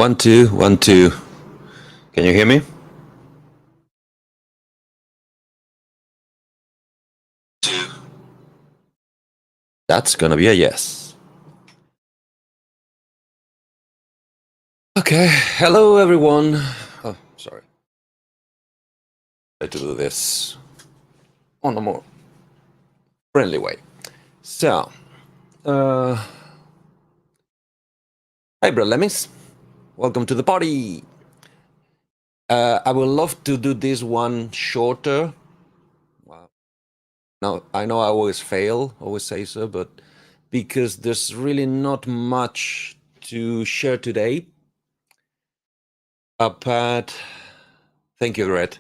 One, two, 1, 2. Can you hear me? Two. That's gonna be a yes. Okay, hello everyone. Oh, sorry. Try to do this on a more friendly way. So, hey, bro Lemmings. Welcome to the party. I would love to do this one shorter. Wow. Now, I know I always fail, always say so, but because there's really not much to share today. Apart, thank you, Red.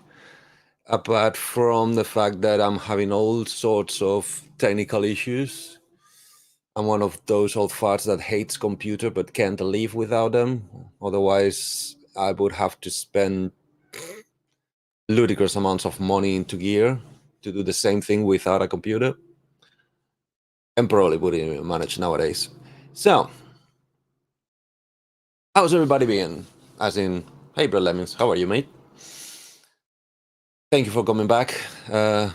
Apart from the fact that I'm having all sorts of technical issues. I'm one of those old farts that hates computer but can't live without them. Otherwise, I would have to spend ludicrous amounts of money into gear to do the same thing without a computer. And probably wouldn't even manage nowadays. So, how's everybody been? As in, hey, bro Lemons, how are you, mate? Thank you for coming back.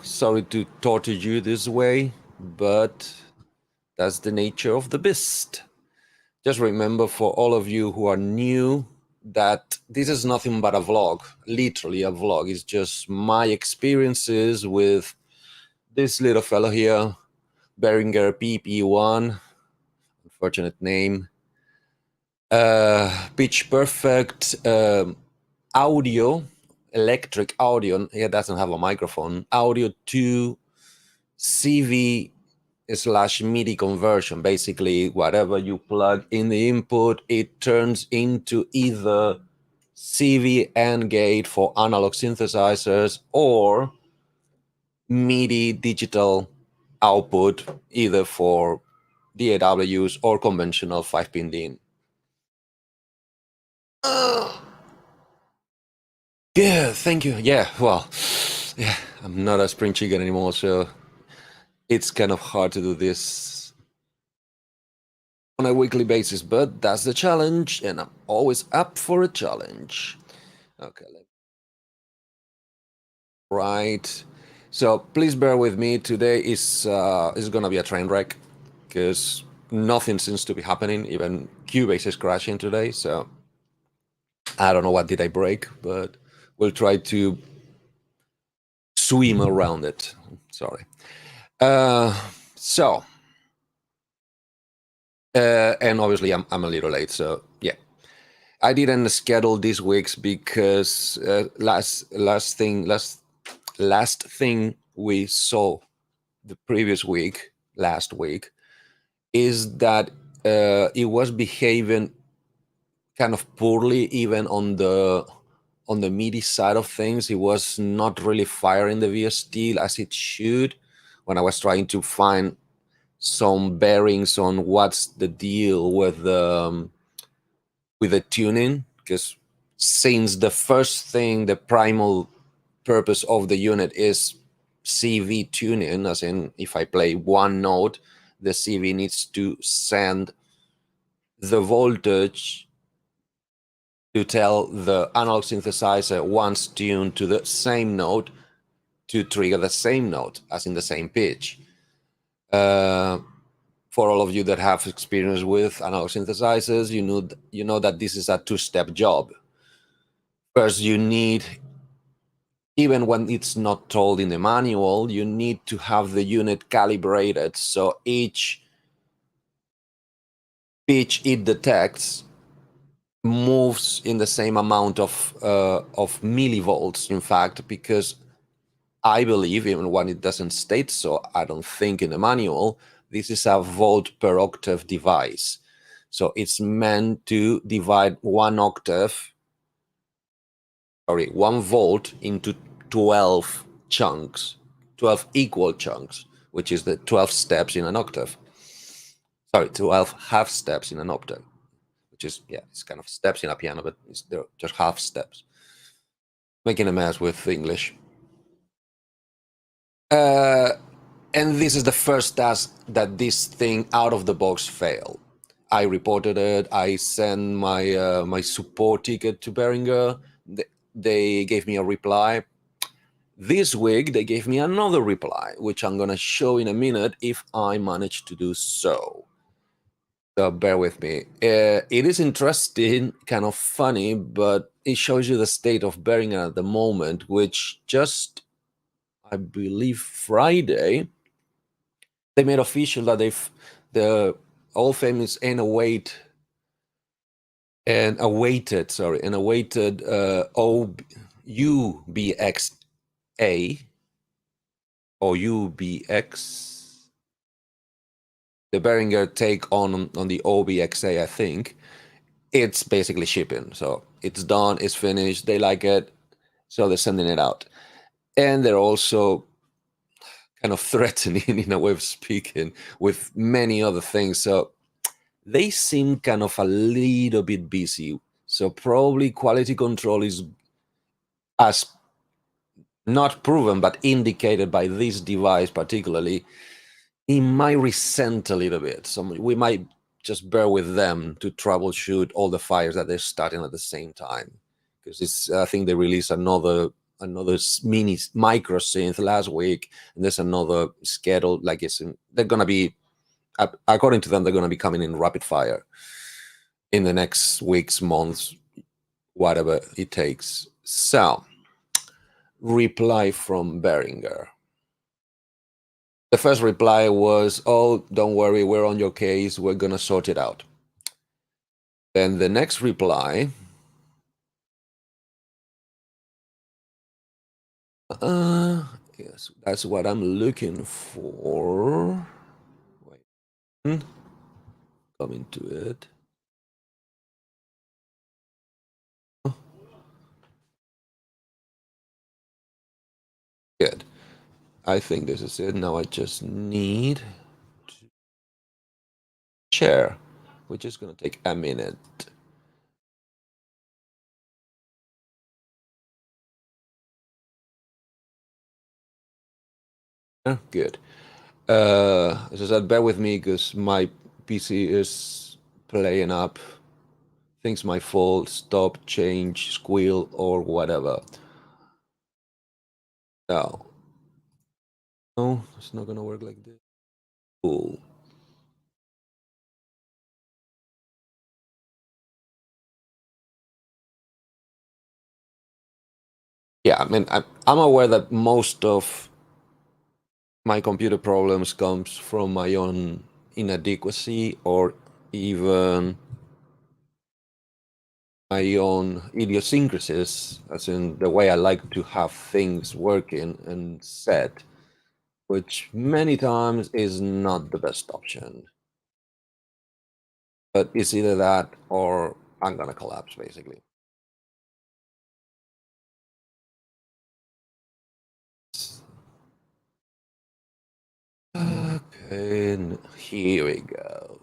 Sorry to torture you this way, but that's the nature of the beast. Just remember, for all of you who are new, that this is nothing but a vlog, literally a vlog. It's just my experiences with this little fellow here, Behringer PP1, unfortunate name, pitch perfect audio, electric audio. It doesn't have a microphone. Audio to CV / MIDI conversion. Basically, whatever you plug in the input, it turns into either CV and gate for analog synthesizers or MIDI digital output, either for DAWs or conventional 5-pin DIN. Yeah, thank you. Yeah, well, yeah, I'm not a spring chicken anymore, so it's kind of hard to do this on a weekly basis, but that's the challenge, and I'm always up for a challenge. Okay, right. So please bear with me. Today is gonna be a train wreck because nothing seems to be happening. Even Cubase is crashing today, so I don't know what did I break, but we'll try to swim around it. Sorry. And obviously I'm a little late, so yeah. I didn't schedule these weeks because last thing we saw the previous week, last week, is that it was behaving kind of poorly even on the MIDI side of things. It was not really firing the VST as it should when I was trying to find some bearings on what's the deal with the tuning, because since the first thing, the primal purpose of the unit is CV tuning, as in if I play one note, the CV needs to send the voltage to tell the analog synthesizer once tuned to the same note to trigger the same note, as in the same pitch. For all of you that have experience with analog synthesizers, you know that this is a two-step job. First, you need, even when it's not told in the manual, you need to have the unit calibrated so each pitch it detects moves in the same amount of millivolts, in fact, because I believe, even when it doesn't state so, I don't think in the manual, this is a volt per octave device. So it's meant to divide 1 volt into 12 chunks, 12 equal chunks, which is the 12 steps in an octave. Sorry, 12 half steps in an octave, which is, yeah, it's kind of steps in a piano, but they're just half steps. Making a mess with English. And this is the first task that this thing out of the box failed. I reported it. I sent my support ticket to Behringer. They gave me a reply. This week they gave me another reply, which I'm gonna show in a minute if I manage to do so. So bear with me. It is interesting, kind of funny, but it shows you the state of Behringer at the moment, which just, I believe, Friday, they made official that the all famous and awaited UBXA or UBX, the Behringer take on the OBXA, I think. It's basically shipping. So it's done, it's finished, they like it, so they're sending it out. And they're also kind of threatening, in a way of speaking, with many other things. So they seem kind of a little bit busy. So probably quality control is, as not proven, but indicated by this device particularly, it might resent a little bit. So we might just bear with them to troubleshoot all the fires that they're starting at the same time. Because it's, I think they released another mini micro synth last week, and there's another schedule. Like they're gonna be, according to them, they're gonna be coming in rapid fire in the next weeks, months, whatever it takes. So, reply from Behringer. The first reply was, "Oh, don't worry, we're on your case. We're gonna sort it out." Then the next reply, yes, that's what I'm looking for. Wait, coming to it. Good. I think this is it. Now I just need to share, which is gonna take a minute. Good. As I said, bear with me because my PC is playing up. Things might fall, stop, change, squeal, or whatever. No. No, it's not gonna work like this. Cool. Yeah, I mean, I'm aware that most of my computer problems comes from my own inadequacy or even my own idiosyncrasies, as in the way I like to have things working and set, which many times is not the best option. But it's either that or I'm gonna collapse, basically. Okay, here we go.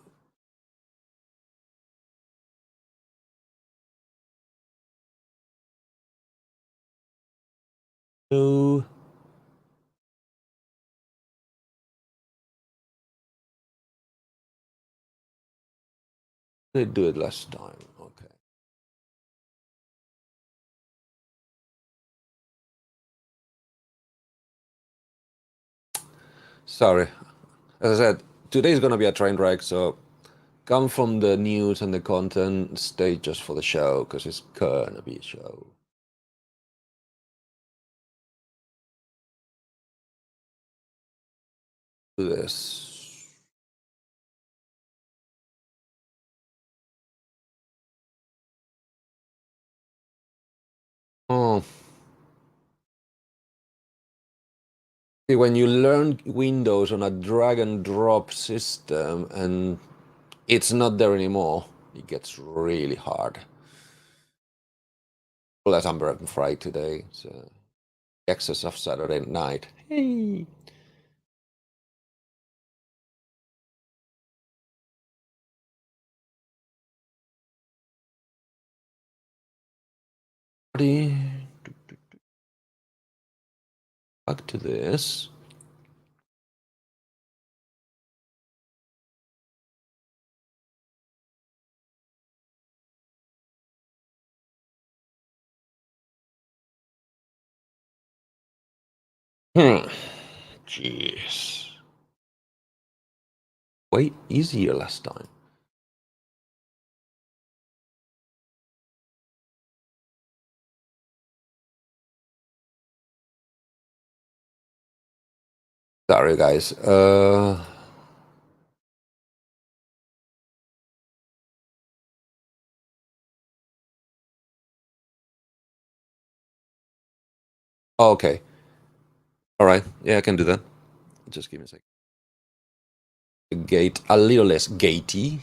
So they do it last time. Okay. Sorry. As I said, today is gonna be a train wreck, so come from the news and the content, stay just for the show, because it's gonna be a show. Do this. Oh, see, when you learn Windows on a drag and drop system and it's not there anymore, it gets really hard. Well, as I'm burning fried today, so excess of Saturday night. Hey. Back to this. Hmm. Jeez. Way easier last time. Sorry, guys. Okay. All right. Yeah, I can do that. Just give me a second. Gate a little less gatey.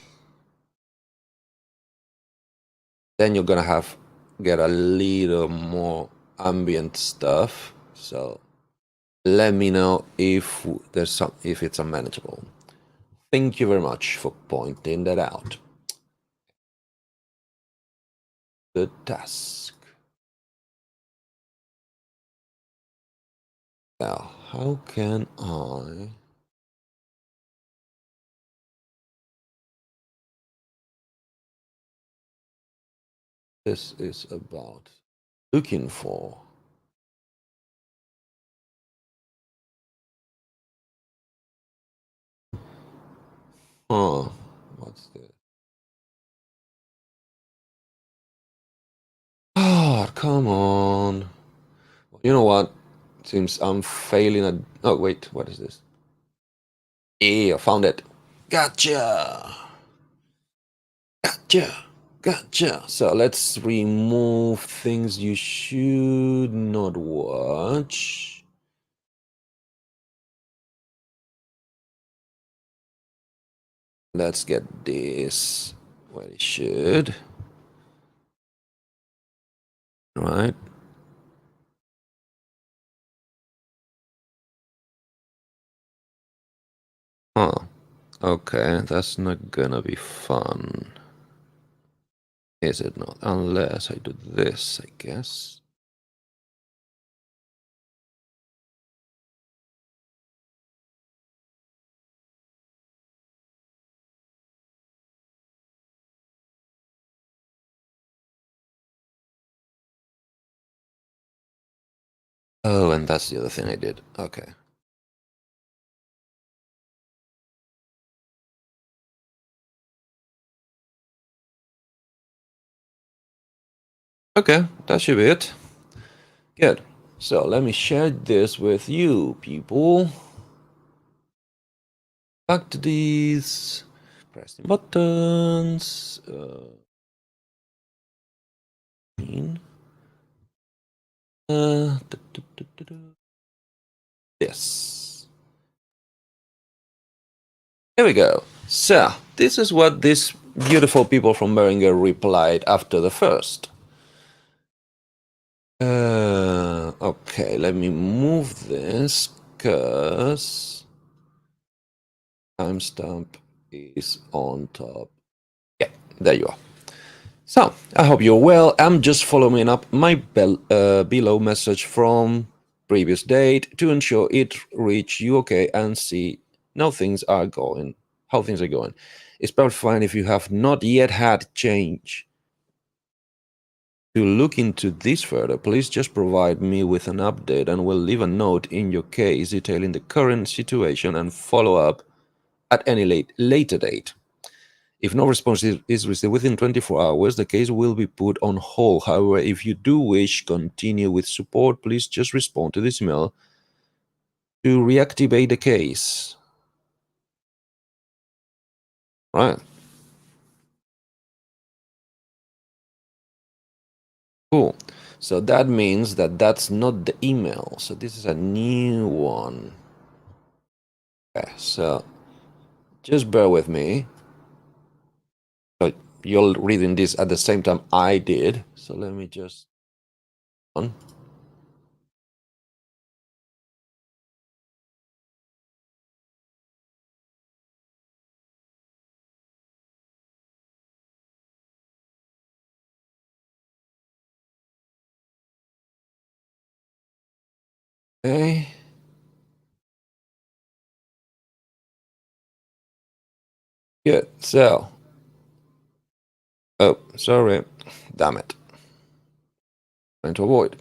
Then you're gonna have get a little more ambient stuff. So let me know if there's some if it's unmanageable. Thank you very much for pointing that out. Good task. Now, how can I? This is about looking for. Huh. What's this? Oh, come on. You know what? Seems I'm failing at. Oh, wait. What is this? Yeah, I found it. Gotcha. Gotcha. Gotcha. So let's remove things you should not watch. Let's get this where it should. Right. Huh. Okay, that's not gonna be fun. Is it not? Unless I do this, I guess. Oh, and that's the other thing I did. Okay. Okay, that should be it. Good. So let me share this with you, people. Back to these. Press the buttons. This. Here we go. So, this is what these beautiful people from Behringer replied after the first. Okay, let me move this because timestamp is on top. Yeah, there you are. So, I hope you're well. I'm just following up my below message from previous date to ensure it reach you okay and see how things are going. It's probably fine if you have not yet had change. To look into this further, please just provide me with an update and we'll leave a note in your case detailing the current situation and follow up at any later date. If no response is received within 24 hours, the case will be put on hold. However, if you do wish to continue with support, please just respond to this email to reactivate the case. Right. Cool. So that means that that's not the email. So this is a new one. Okay, so just bear with me. So you're reading this at the same time I did. So let me just on. Okay. Good. So, oh, sorry. Damn it. Trying to avoid.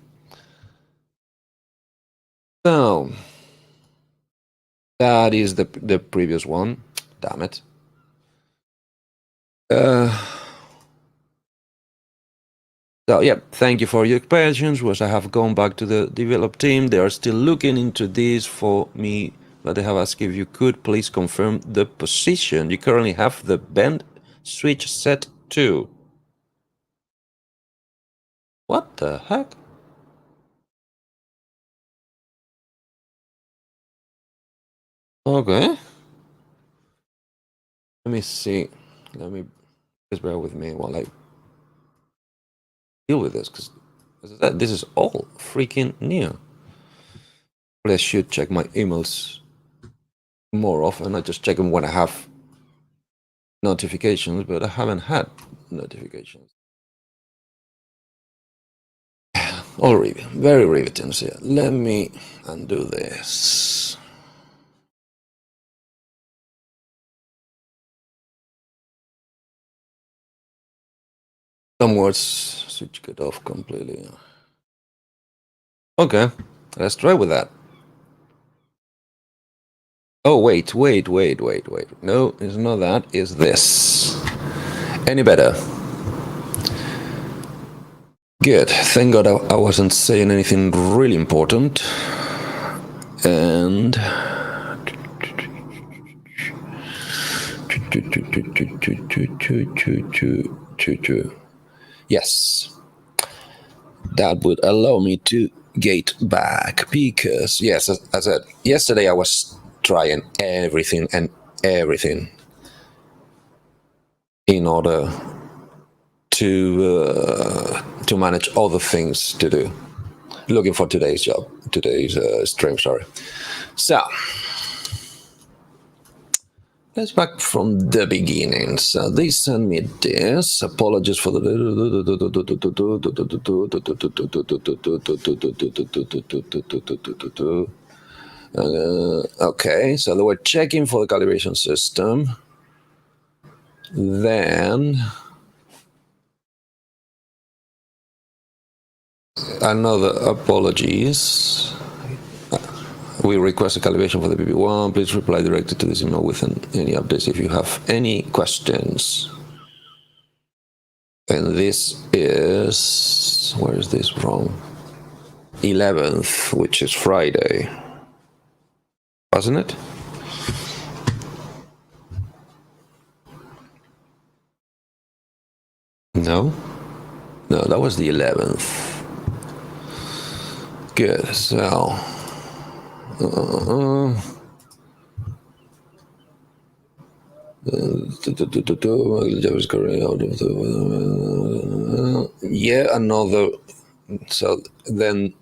So that is the previous one. Damn it. So yeah, thank you for your questions. Was I have gone back to the develop team. They are still looking into this for me, but they have asked if you could please confirm the position. You currently have the bend switch set to. What the heck? Okay. Let me see. Let me just bear with me while I deal with this, because this is all freaking new. I should check my emails more often. I just check them when I have notifications, but I haven't had notifications. All very riveting. So yeah, let me undo this. Some words switch get off completely. Okay, let's try with that. Oh, wait. No, it's not that, it's this. Any better? Good. Thank God I wasn't saying anything really important. And yes, that would allow me to get back, because yes, as I said yesterday, I was trying everything in order to manage all the things to do, looking for today's stream. Sorry. So let's back from the beginning. So they sent me this. Apologies for the. Okay, so they were checking for the calibration system. Then another apologies. We request a calibration for the PP1. Please reply directly to this email with any updates if you have any questions. And this is, where is this from? 11th, which is Friday, wasn't it? No, that was the 11th. Good. So. Yeah, another. So then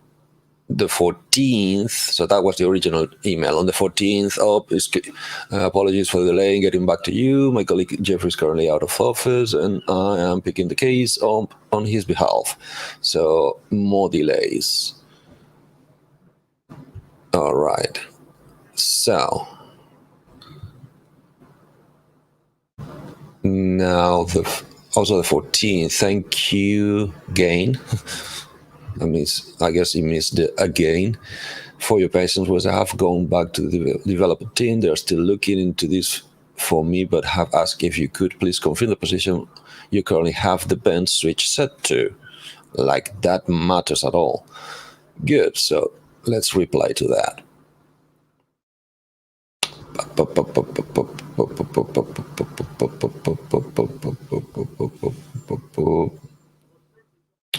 the 14th, so that was the original email. On the 14th, apologies for the delay in getting back to you. My colleague Jeffrey is currently out of office, and I am picking the case on his behalf. So more delays. All right. So now also the 14th. Thank you again. I guess he missed the again. For your patience, was I have gone back to the developer team. They're still looking into this for me, but have asked if you could please confirm the position you currently have the bend switch set to. Like that matters at all. Good. So let's reply to that.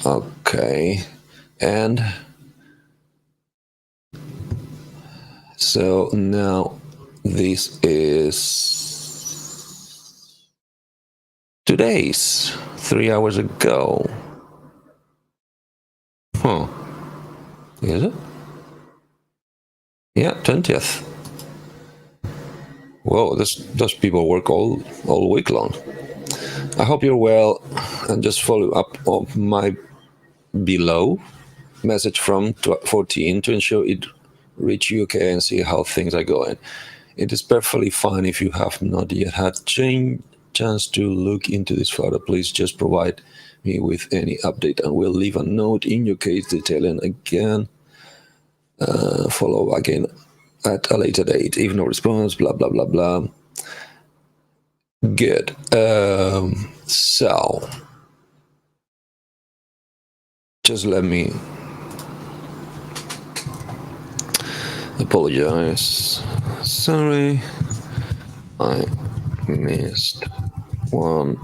Okay. And so now this is today's 3 hours ago. Huh. Is it? Yeah, 20th. Whoa, those people work all week long. I hope you're well, and just follow up on my below message from 14 to ensure it reach you okay and see how things are going. It is perfectly fine if you have not yet had chance to look into this further. Please just provide me with any update, and we'll leave a note in your case detailing again Follow again at a later date. If no response, blah, blah, blah, blah. Good. So just let me apologize. Sorry, I missed one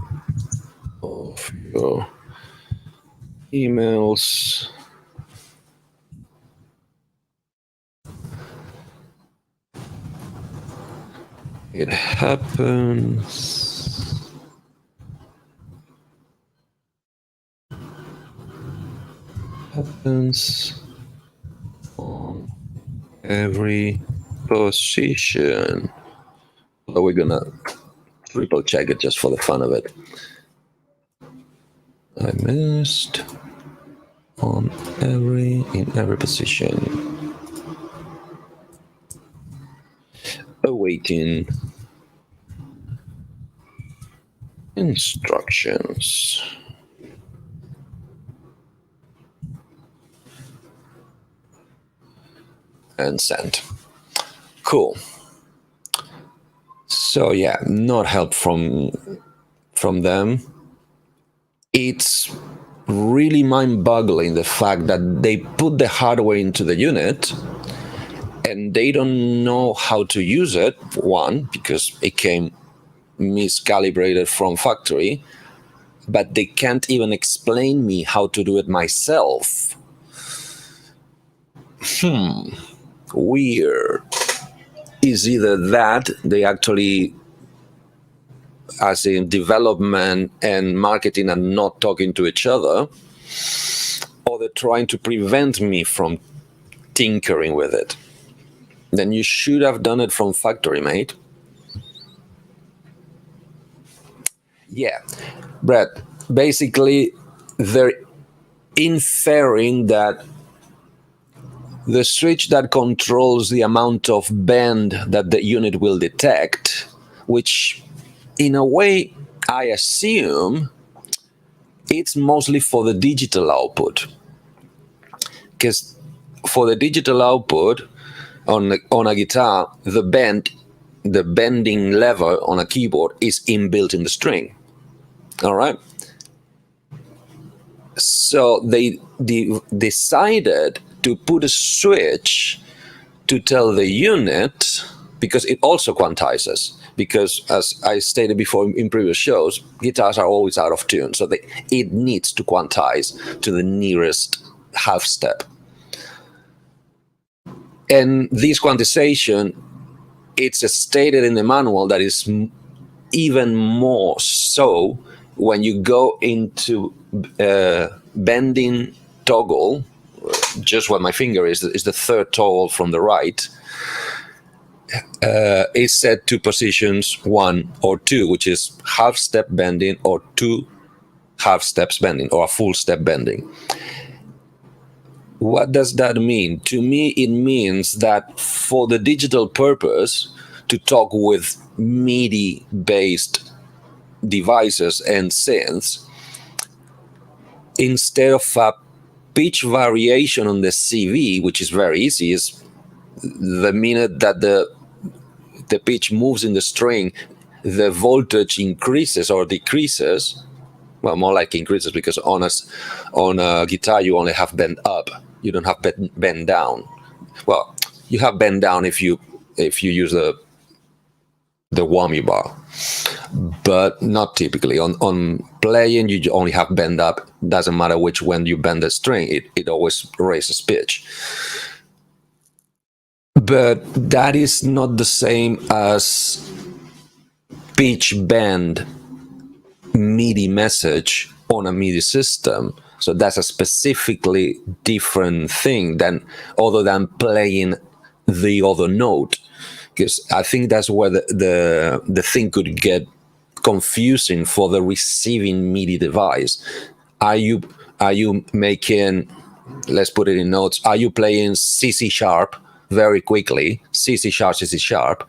of your emails. It happens. On every position. Although we're gonna triple check it just for the fun of it. I missed in every position. Awaiting instructions. And send. Cool. So yeah, not help from them. It's really mind-boggling the fact that they put the hardware into the unit and they don't know how to use it. One, because it came miscalibrated from factory, but they can't even explain me how to do it myself. Weird. Is either that they actually, as in development and marketing, are not talking to each other, or they're trying to prevent me from tinkering with it. Then you should have done it from factory, mate. Yeah, Brett, basically they're inferring that the switch that controls the amount of bend that the unit will detect, which in a way I assume it's mostly for the digital output, because for the digital output on a guitar, the bending lever on a keyboard is inbuilt in the string. All right. So they decided to put a switch to tell the unit, because it also quantizes. Because as I stated before in previous shows, guitars are always out of tune, so it needs to quantize to the nearest half step. And this quantization, it's stated in the manual that is even more so when you go into bending toggle, just where my finger is the third toggle from the right, is set to positions 1 or 2, which is half step bending or 2 half steps bending or a full step bending. What does that mean? To me, it means that for the digital purpose, to talk with MIDI-based devices and synths, instead of a pitch variation on the CV, which is very easy, is the minute that the pitch moves in the string, the voltage increases or decreases. Well, more like increases, because on a guitar you only have bend up. You don't have bend down. Well, you have bend down if you use the whammy bar, but not typically. On playing, you only have bend up. Doesn't matter which when you bend the string, it always raises pitch. But that is not the same as pitch bend MIDI message on a MIDI system. So that's a specifically different thing other than playing the other note. Because I think that's where the thing could get confusing for the receiving MIDI device. Are you making, let's put it in notes, are you playing C sharp very quickly, C sharp,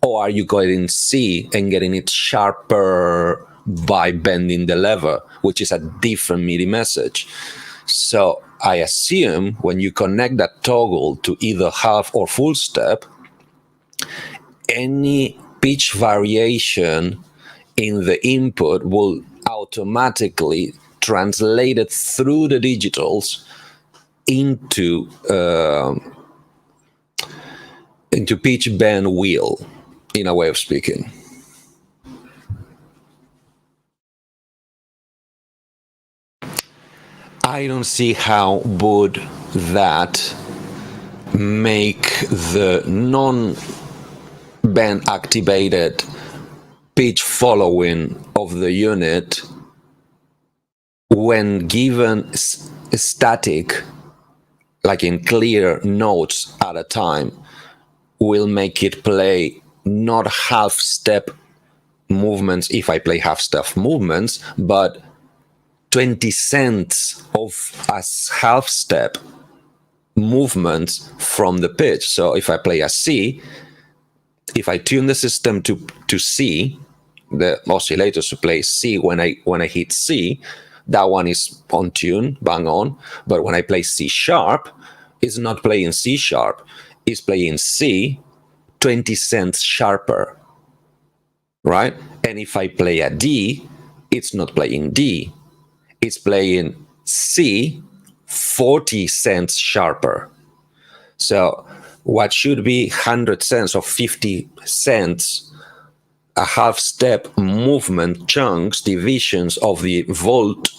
or are you going C and getting it sharper by bending the lever, which is a different MIDI message? So I assume when you connect that toggle to either half or full step, any pitch variation in the input will automatically translate it through the digitals into pitch bend wheel, in a way of speaking. I don't see how would that make the non-band activated pitch following of the unit, when given static, like in clear notes at a time, will make it play not half step movements if I play half step movements, but 20 cents of a half step movements from the pitch. So if I play a C, if I tune the system to C, the oscillators to play C when I hit C, that one is on tune, bang on. But when I play C sharp, it's not playing C sharp, it's playing C 20 cents sharper, right? And if I play a D, it's not playing D, it's playing C 40 cents sharper. So what should be 100 cents or 50 cents, a half step movement chunks, divisions of the volt,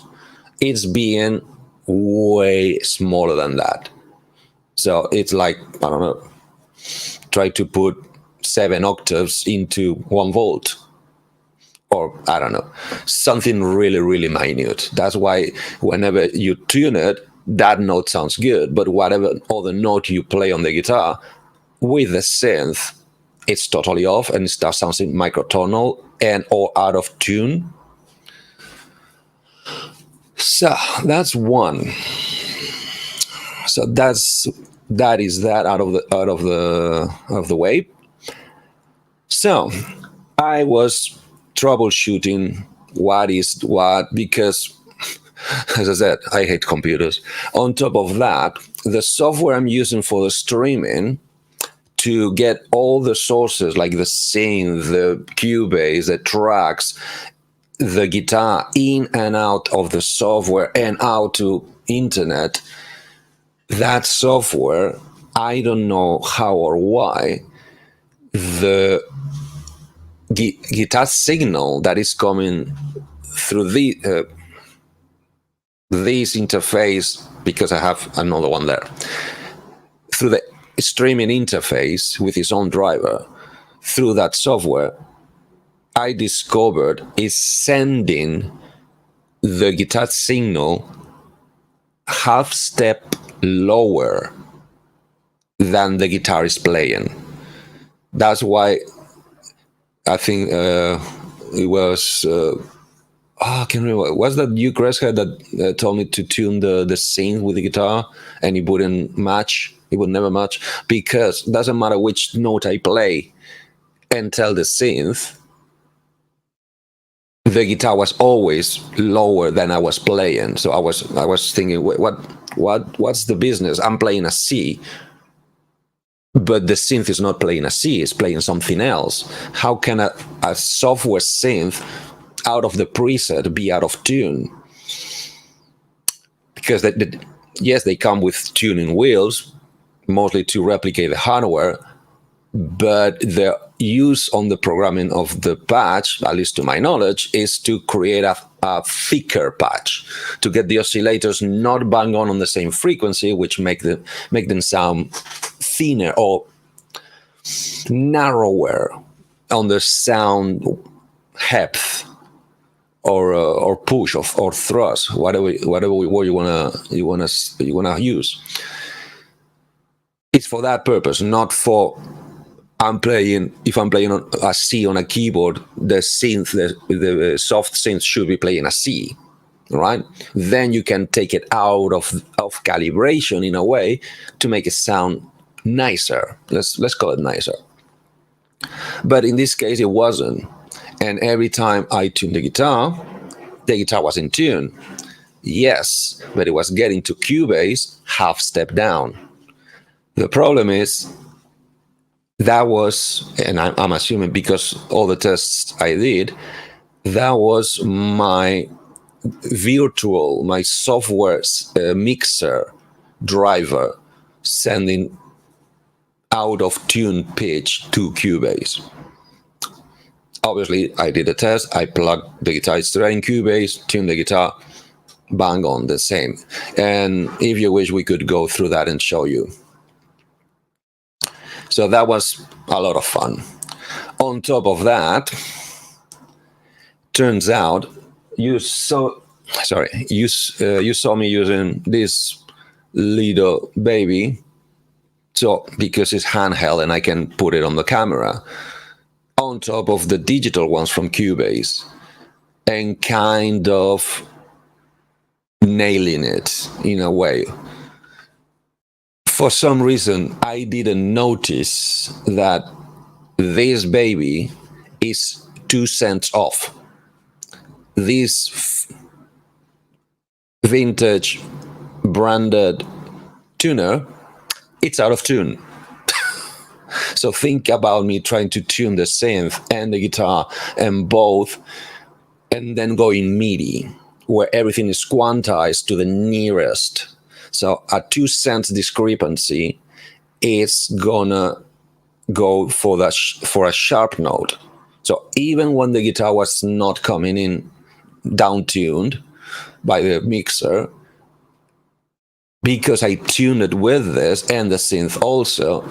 it's being way smaller than that. So it's like, I don't know, try to put 7 octaves into 1 volt. Or, I don't know, something really, really minute. That's why whenever you tune it, that note sounds good. But whatever other note you play on the guitar, with the synth, it's totally off and it starts sounding microtonal and or out of tune. So that's one. So that is that out of the way. So I was troubleshooting what is what, because as I said, I hate computers. On top of that, the software I'm using for the streaming to get all the sources like the synth, the Cubase, the tracks, the guitar in and out of the software and out to internet, that software, I don't know how or why, the guitar signal that is coming through this interface, because I have another one there, through the streaming interface with its own driver, through that software, I discovered is sending the guitar signal half step lower than the guitar is playing. That's why I think it was I can't remember. Was that you, Creshead, that told me to tune the synth with the guitar, and it wouldn't match? It would never match, because it doesn't matter which note I play and tell the synth, the guitar was always lower than I was playing. So I was thinking, what's the business? I'm playing a C, but the synth is not playing a C, it's playing something else. How can a software synth out of the preset be out of tune? Because yes, they come with tuning wheels, mostly to replicate the hardware, but the use on the programming of the patch, at least to my knowledge, is to create a thicker patch, to get the oscillators not bang on the same frequency, which make them sound thinner or narrower on the sound depth, or push or thrust, whatever word you wanna use. It's for that purpose, not for if I'm playing on a C on a keyboard, the synth, the soft synth should be playing a C, right? Then you can take it out of calibration in a way to make it sound nicer. Let's call it nicer. But in this case, it wasn't. And every time I tuned the guitar was in tune. Yes, but it was getting to Cubase half step down. The problem is that was, and I'm assuming because all the tests I did, that was my my software mixer driver sending out of tune pitch to Cubase. Obviously, I did a test. I plugged the guitar straight in Cubase, tuned the guitar, bang on the same. And if you wish, we could go through that and show you. So that was a lot of fun. On top of that, turns out you saw me using this little baby, so because it's handheld and I can put it on the camera on top of the digital ones from Cubase and kind of nailing it in a way. For some reason, I didn't notice that this baby is 2 cents off. This vintage branded tuner, it's out of tune. So think about me trying to tune the synth and the guitar and both, and then going MIDI, where everything is quantized to the nearest. So a 2 cents discrepancy is gonna go for a sharp note. So even when the guitar was not coming in down tuned by the mixer, because I tuned it with this and the synth also,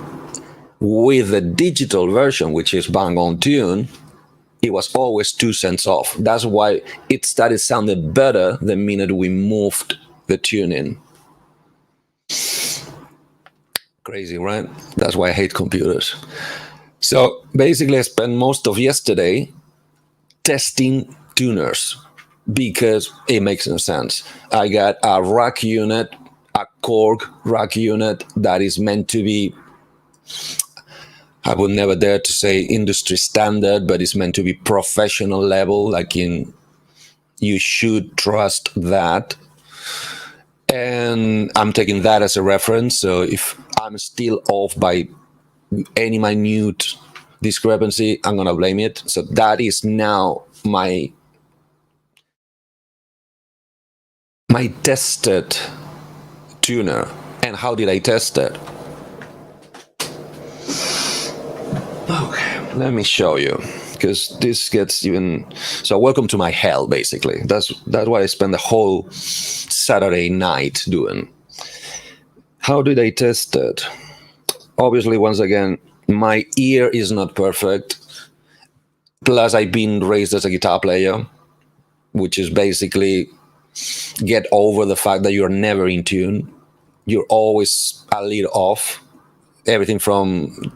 with the digital version, which is bang on tune, it was always 2 cents off. That's why it started sounding better the minute we moved the tuning. Crazy, right? That's why I hate computers. So basically, I spent most of yesterday testing tuners because it makes no sense. I got a rack unit, a Korg rack unit that is meant to be, I would never dare to say industry standard, but it's meant to be professional level, like in, you should trust that. And I'm taking that as a reference. So if I'm still off by any minute discrepancy, I'm going to blame it. So that is now my tested tuner. And how did I test it? Okay, let me show you, because this gets even. So welcome to my hell, basically. That's what I spent the whole Saturday night doing. How did I test it? Obviously, once again, my ear is not perfect. Plus, I've been raised as a guitar player, which is basically get over the fact that you're never in tune. You're always a little off. Everything from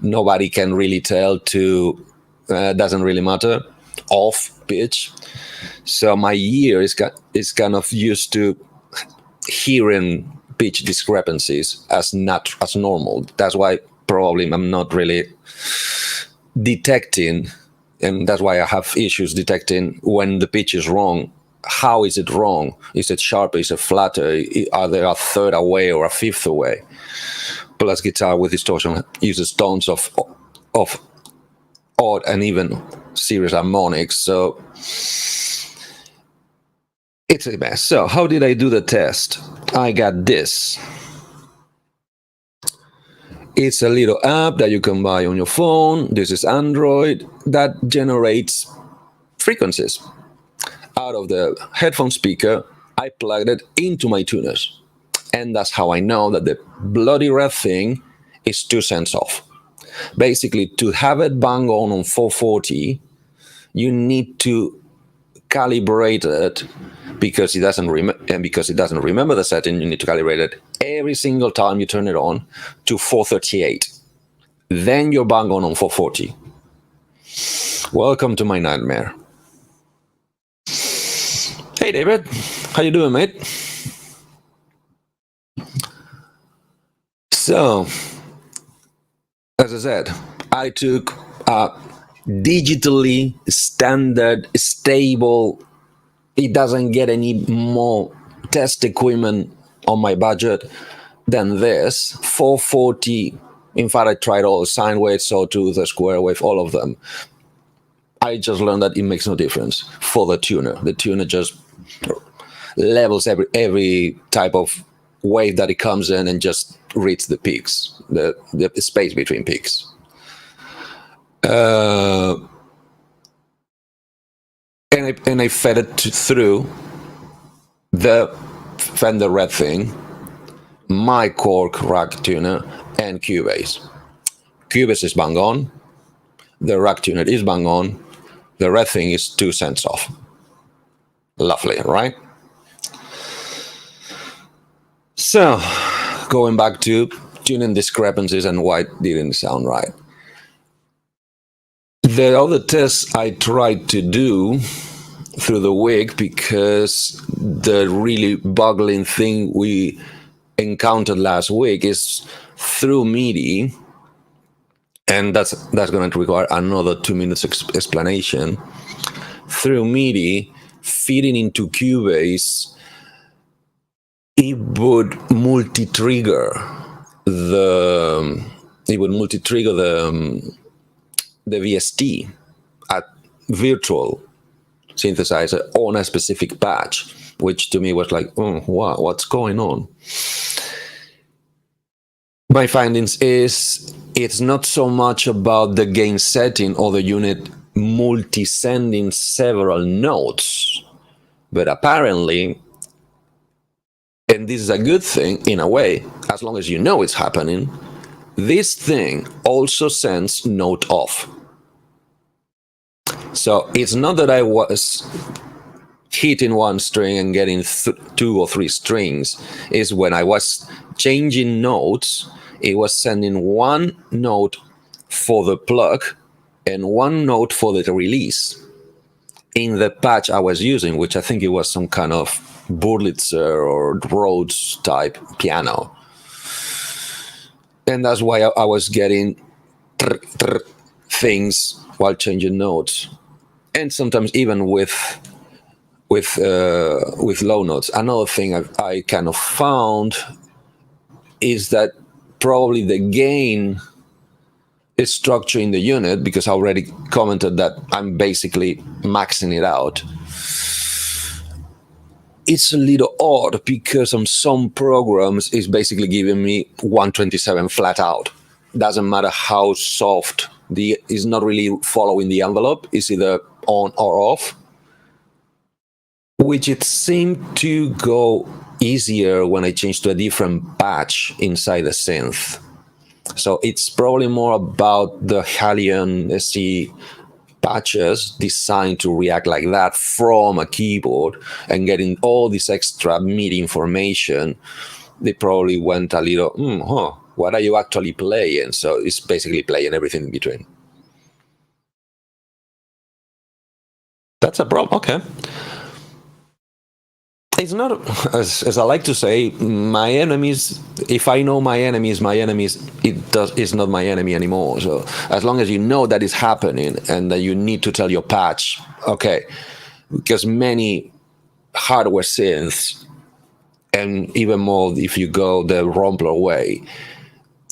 nobody can really tell to doesn't really matter, off pitch. So my ear is kind of used to hearing pitch discrepancies as normal. That's why probably I'm not really detecting, and that's why I have issues detecting when the pitch is wrong. How is it wrong? Is it sharp? Is it flatter? Are they a third away or a fifth away? Plus, guitar with distortion uses tones of odd and even serious harmonics, so it's a mess. So how did I do the test? I got this. It's a little app that you can buy on your phone. This is Android, that generates frequencies. Out of the headphone speaker, I plugged it into my tuners. And that's how I know that the bloody red thing is 2 cents off. Basically, to have it bang on 440, you need to calibrate it because it doesn't remember the setting. You need to calibrate it every single time you turn it on to 438. Then you're bang on 440. Welcome to my nightmare. Hey David, how you doing, mate? So, as I said, I took a digitally standard, stable it doesn't get any more test equipment on my budget than this. 440. In fact, I tried all the sine waves, sawtooth, the square wave, all of them. I just learned that it makes no difference for the tuner. The tuner just levels every type of wave that it comes in and just reads the peaks, the space between peaks. And I fed it through the Fender Red thing, my Cork rack tuner, and Cubase. Cubase is bang on. The rack tuner is bang on. The Red thing is 2 cents off. Lovely, right? So, going back to tuning discrepancies and why it didn't sound right. The other tests I tried to do through the week, because the really boggling thing we encountered last week is through MIDI, and that's going to require another 2 minutes explanation. Through MIDI, feeding into Cubase, it would multi-trigger the VST at virtual synthesizer on a specific patch, which to me was like, oh, wow, what's going on? My findings is it's not so much about the gain setting or the unit multi-sending several notes, but apparently, and this is a good thing in a way, as long as you know it's happening, this thing also sends note off. So it's not that I was hitting one string and getting 2 or 3 strings. It's when I was changing notes, it was sending one note for the plug and one note for the release in the patch I was using, which I think it was some kind of Wurlitzer or Rhodes type piano. And that's why I was getting things while changing notes. And sometimes even with low notes. Another thing I kind of found is that probably the gain is structuring the unit, because I already commented that I'm basically maxing it out. It's a little odd because on some programs it's basically giving me 127 flat out. Doesn't matter how soft, it's not really following the envelope. It's either on or off, which it seemed to go easier when I changed to a different patch inside the synth. So it's probably more about the Halion SE patches designed to react like that from a keyboard and getting all this extra MIDI information. They probably went a little, what are you actually playing? So it's basically playing everything in between. That's a problem. Okay. It's not, as I like to say, my enemies, if I know my enemies, it's not my enemy anymore. So as long as you know that is happening and that you need to tell your patch, okay, because many hardware synths, and even more if you go the Rompler way,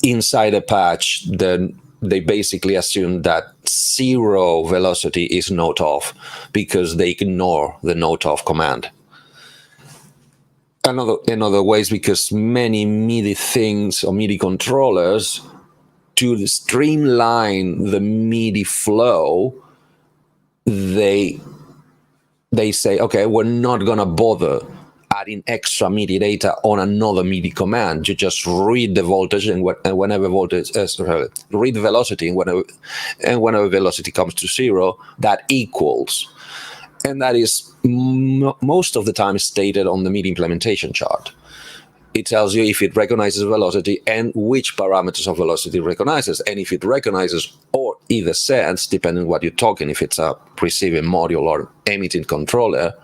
inside a patch, then they basically assume that 0 velocity is note off because they ignore the note off command. In other ways, because many MIDI things or MIDI controllers, to streamline the MIDI flow, they say, okay, we're not gonna bother adding extra MIDI data on another MIDI command. You just read the voltage and whenever voltage, read the velocity, and whenever velocity comes to 0, that equals. And that is most of the time stated on the MIDI implementation chart. It tells you if it recognizes velocity and which parameters of velocity it recognizes. And if it recognizes or either sends, depending on what you're talking, if it's a receiving module or emitting controller,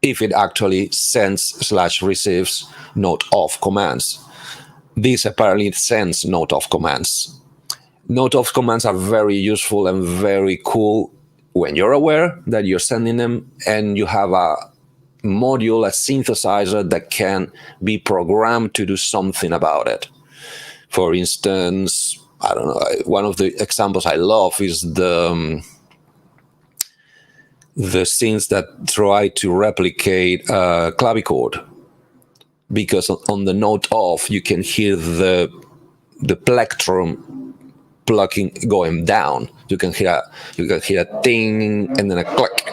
if it actually sends/receives note-off commands. These apparently sends note-off commands. Note-off commands are very useful and very cool when you're aware that you're sending them, and you have a module, a synthesizer that can be programmed to do something about it. For instance, I don't know, one of the examples I love is the synths that try to replicate a clavichord, because on the note off you can hear the plectrum plucking, going down. You can hear a ting and then a click.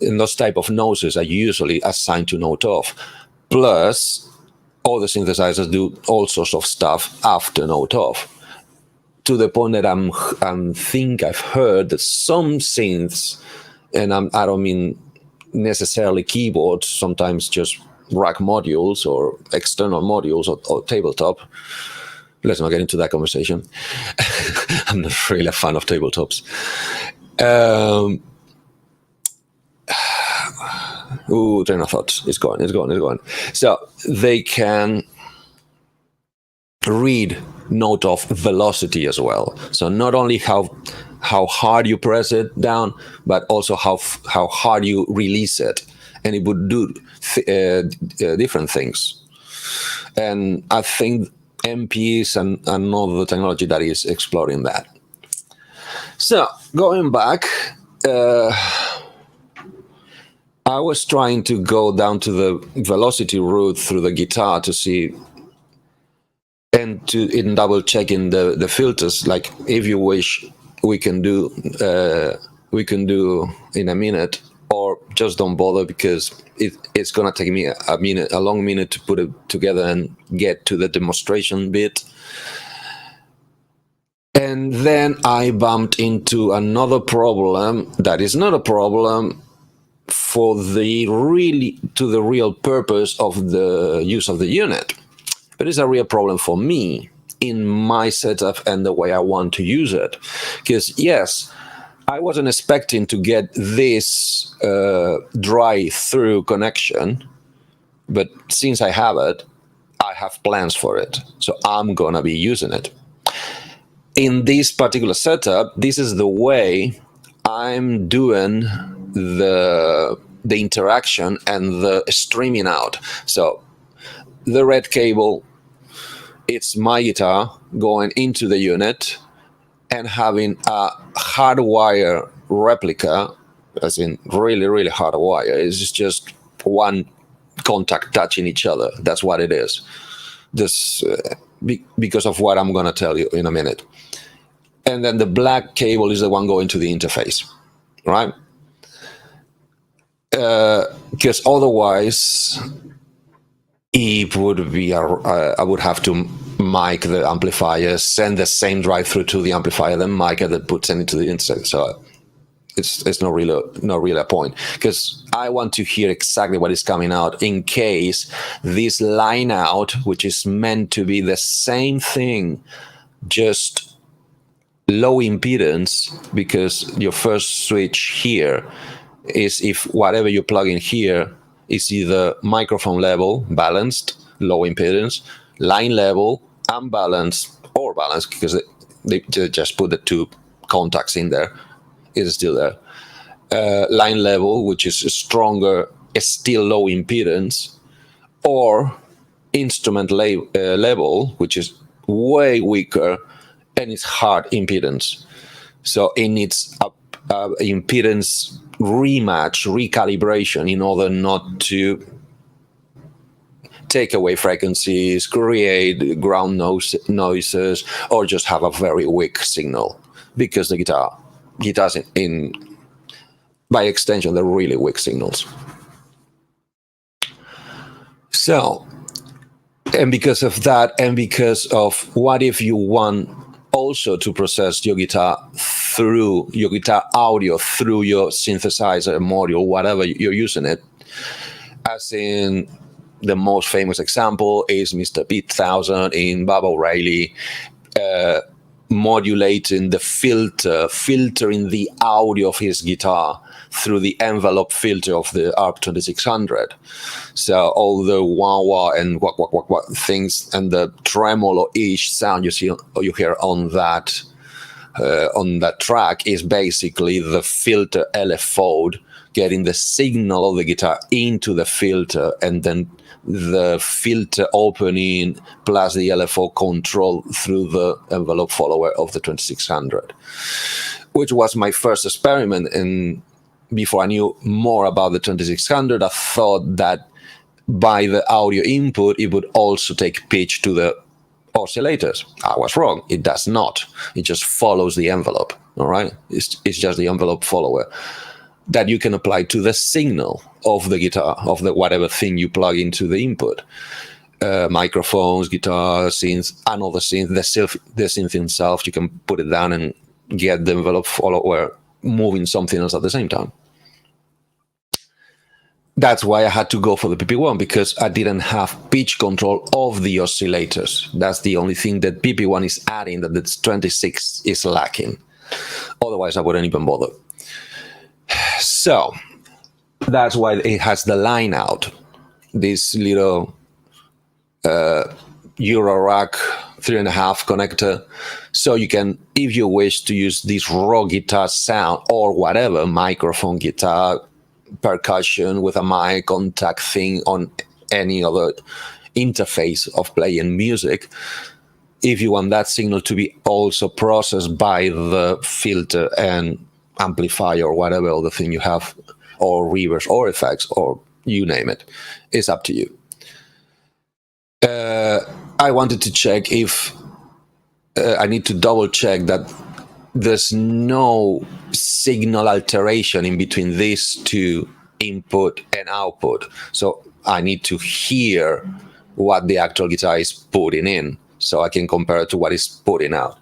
And those type of noises are usually assigned to note off. Plus, all the synthesizers do all sorts of stuff after note off, to the point that I think I've heard that some synths, and I don't mean necessarily keyboards, sometimes just rack modules or external modules or tabletop. Let's not get into that conversation. I'm not really a fan of tabletops. Train of thought. It's gone. So they can read note off velocity as well. So not only how hard you press it down, but also how hard you release it, and it would do different things. And I think MP is another technology that is exploring that. So going back, I was trying to go down to the velocity route through the guitar to see, and in double checking the filters. Like, if you wish, we can do in a minute, or just don't bother, because it's gonna take me a long minute to put it together and get to the demonstration bit. And then I bumped into another problem that is not a problem for the real purpose of the use of the unit, but it's a real problem for me in my setup and the way I want to use it. Because yes, I wasn't expecting to get this drive-through connection, but since I have it, I have plans for it, so I'm gonna be using it. In this particular setup, this is the way I'm doing the interaction and the streaming out. So the red cable, it's my guitar going into the unit and having a hardwire replica, as in really hardwire. It's just one contact touching each other. That's what it is. This because of what I'm going to tell you in a minute. And then the black cable is the one going to the interface, right? Because otherwise it would be I would have to mic the amplifier, send the same drive through to the amplifier, then mic it, then send it to the interface. So it's not really a point, because I want to hear exactly what is coming out, in case this line out, which is meant to be the same thing, just low impedance, because your first switch here is if whatever you plug in here is either microphone level, balanced, low impedance, line level, unbalanced, or balanced, because they just put the two contacts in there, is still there. Line level, which is stronger, is still low impedance, or instrument level, which is way weaker, and it's hard impedance. So it needs a impedance rematch, recalibration, in order not to take away frequencies, create ground noises, or just have a very weak signal, because the guitars in by extension, they're really weak signals. So, and because of that, and because of what if you want also to process your guitar audio through your synthesizer module, whatever you're using it, as in the most famous example is Mr. Pete 1000 in Bob O'Reilly, modulating the filtering the audio of his guitar through the envelope filter of the ARP 2600. So all the wah wah and wah wah wah wah things and the tremolo-ish sound you hear on that on that track is basically the filter LFO getting the signal of the guitar into the filter, and then the filter opening plus the LFO control through the envelope follower of the 2600, which was my first experiment. And before I knew more about the 2600, I thought that by the audio input, it would also take pitch to the oscillators. I was wrong. It does not. It just follows the envelope. All right. It's just the envelope follower that you can apply to the signal of the guitar, of the whatever thing you plug into the input. Microphones, guitar, synths, another synth, the synth itself, you can put it down and get the envelope follower moving something else at the same time. That's why I had to go for the PP1, because I didn't have pitch control of the oscillators. That's the only thing that PP1 is adding that the 26 is lacking. Otherwise, I wouldn't even bother. So that's why it has the line out, this little Eurorack 3.5 connector. So you can, if you wish to use this raw guitar sound or whatever, microphone, guitar, percussion with a mic contact thing on any other interface of playing music, if you want that signal to be also processed by the filter and amplifier or whatever other thing you have, or reverb or effects, or you name it, it's up to you. I wanted to check if I need to double check that there's no signal alteration in between these two, input and output. So I need to hear what the actual guitar is putting in so I can compare it to what is putting out.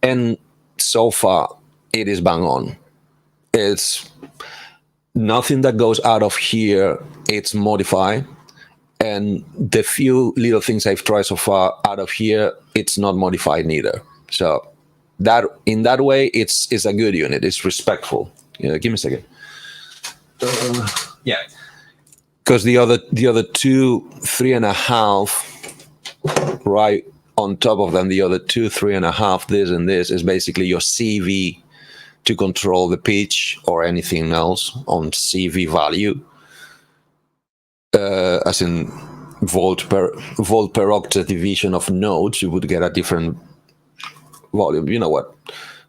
And so far, it is bang on. It's nothing that goes out of here, it's modified. And the few little things I've tried so far out of here, it's not modified neither. So that in that way, it's a good unit. It's respectful. Give me a second. Yeah, because the other 2, 3.5, right on top of them, the other 2, 3.5, this and this is basically your CV to control the pitch or anything else on CV value, as in volt per octave division of notes. You would get a different volume. You know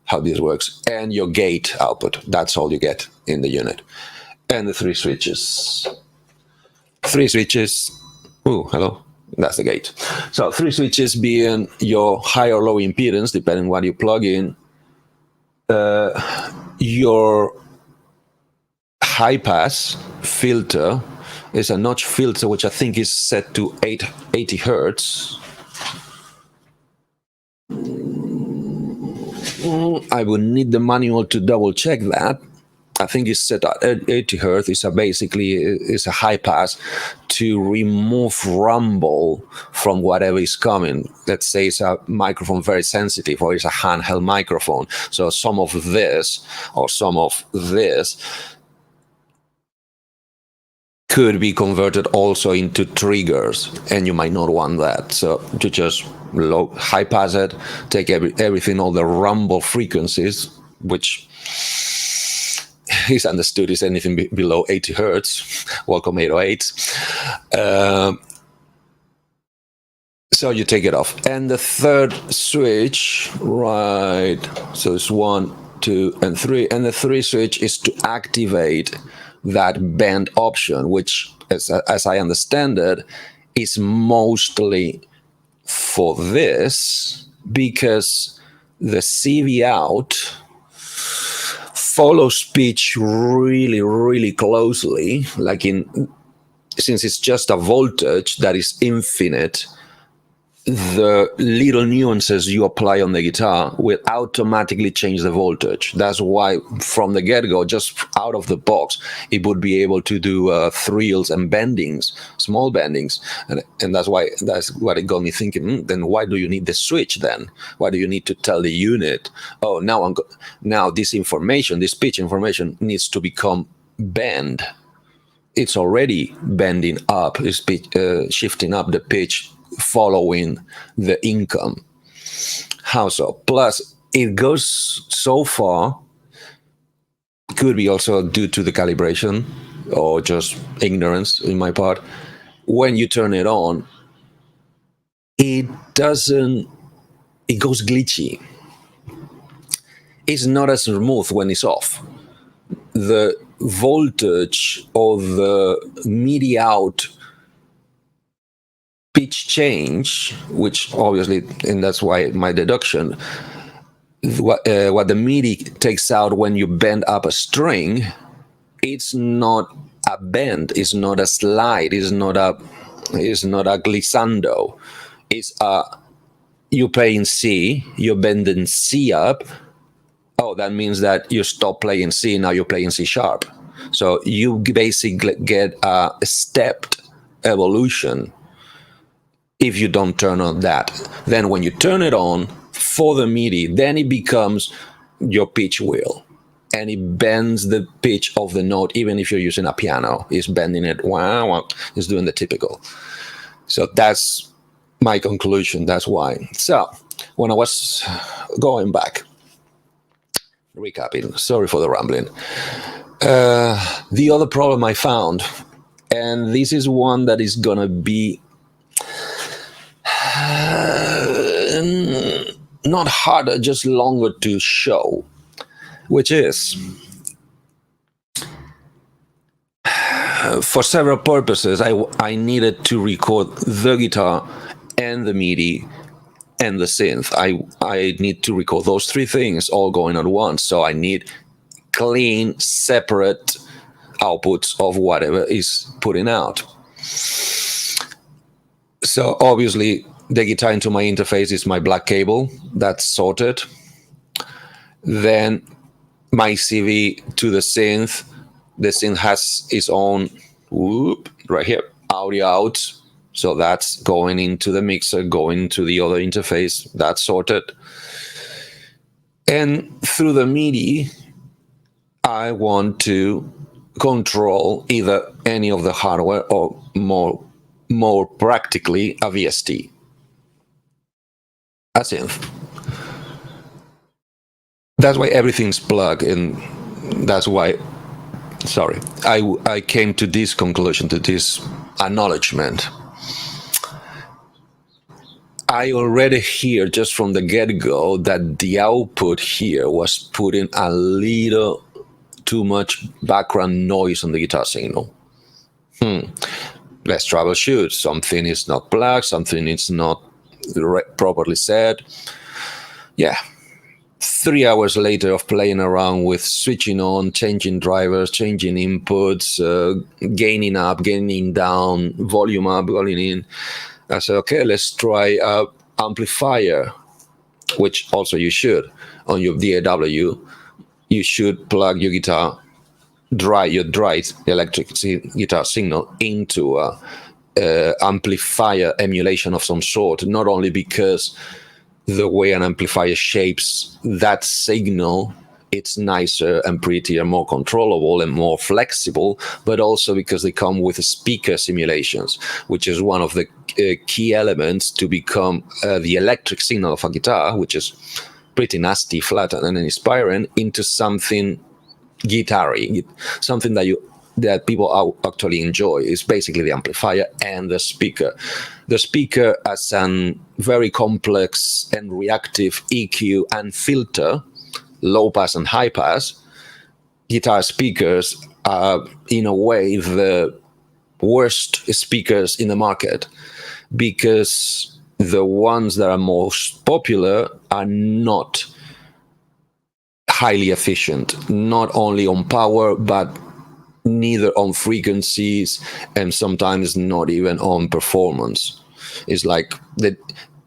how this works. And your gate output. That's all you get in the unit. And the 3 switches. 3 switches. Oh, hello. That's the gate. So 3 switches being your high or low impedance, depending what you plug in. Your high pass filter is a notch filter, which I think is set to 80 hertz. I would need the manual to double check that. I think it's set at 80 hertz. It's basically a high pass to remove rumble from whatever is coming. Let's say it's a microphone very sensitive, or it's a handheld microphone. So some of this or some of this could be converted also into triggers, and you might not want that. So you just high pass it, take everything, all the rumble frequencies, which is understood is anything below 80 hertz. Welcome 808. So you take it off. And the third switch, right, so it's 1, 2, and 3. And the 3 switch is to activate that band option, which, as I understand it, is mostly for this, because the CV out follows pitch really, really closely. Since it's just a voltage that is infinite, the little nuances you apply on the guitar will automatically change the voltage. That's why from the get-go, just out of the box, it would be able to do thrills and bendings, small bendings. And that's what it got me thinking, then why do you need the switch then? Why do you need to tell the unit, oh, now this information, this pitch information needs to become bend. It's already bending up, it's shifting up the pitch following the income. How so? Plus, it goes so far. Could be also due to the calibration or just ignorance in my part. When you turn it on, it doesn't, it goes glitchy. It's not as smooth when it's off. The voltage or the MIDI out pitch change, which obviously, and that's why my deduction, what the MIDI takes out when you bend up a string, it's not a bend, it's not a slide, it's not a glissando. It's you play in C, you're bending C up. Oh, that means that you stop playing C, now you're playing C sharp. So you basically get a stepped evolution if you don't turn on that. Then when you turn it on for the MIDI, then it becomes your pitch wheel. And it bends the pitch of the note, even if you're using a piano. It's bending it, wow, it's doing the typical. So that's my conclusion, that's why. So when I was going back, recapping, sorry for the rambling. The other problem I found, and this is one that is gonna be not harder, just longer to show, which is for several purposes, I needed to record the guitar and the MIDI and the synth. I need to record those three things all going at once. So I need clean, separate outputs of whatever is putting out. So obviously the guitar into my interface is my black cable, that's sorted. Then my CV to the synth has its own right here, audio out. So that's going into the mixer, going to the other interface, that's sorted. And through the MIDI, I want to control either any of the hardware or more practically a VST, a synth. That's why everything's plugged, and that's why, sorry, I came to this conclusion, to this acknowledgement. I already hear just from the get-go that the output here was putting a little too much background noise on the guitar signal. Let's troubleshoot. Something is not plugged, something is not properly set. Yeah. 3 hours later of playing around with switching on, changing drivers, changing inputs, gaining up, gaining down, volume up, volume in. I said, okay, let's try amplifier, which also you should. On your DAW, you should plug your guitar, your dry electric guitar signal into a amplifier emulation of some sort, not only because the way an amplifier shapes that signal, it's nicer and prettier, more controllable and more flexible, but also because they come with speaker simulations, which is one of the key elements to become the electric signal of a guitar, which is pretty nasty, flat and uninspiring, into something guitar-y, something that people actually enjoy. Is basically the amplifier and the speaker. The speaker as a very complex and reactive EQ and filter, low pass and high pass. Guitar speakers are, in a way, the worst speakers in the market, because the ones that are most popular are not highly efficient, not only on power, but neither on frequencies, and sometimes not even on performance. It's like that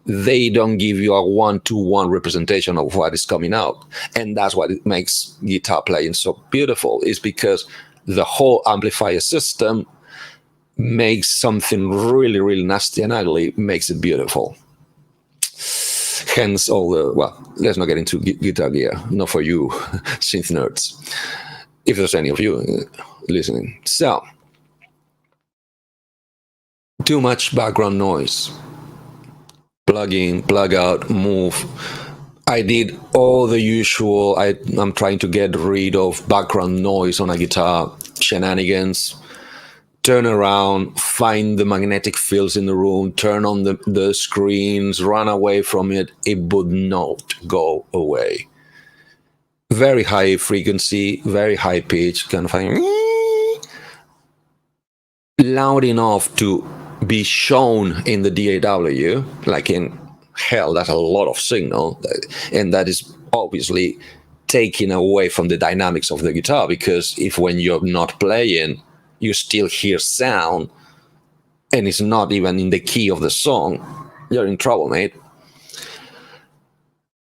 they don't give you a 1-to-1 representation of what is coming out, and that's what it makes guitar playing so beautiful, is because the whole amplifier system makes something really, really nasty and ugly, makes it beautiful. Hence all the, well, let's not get into guitar gear, not for you synth nerds, if there's any of you listening. So, too much background noise. Plug in, plug out, move. I did all the usual. I'm trying to get rid of background noise on a guitar, shenanigans, turn around, find the magnetic fields in the room, turn on the screens, run away from it. It would not go away. Very high frequency, very high pitch, kind of like loud enough to be shown in the DAW, like in hell, that's a lot of signal. And that is obviously taking away from the dynamics of the guitar, because if when you're not playing, you still hear sound and it's not even in the key of the song, you're in trouble, mate.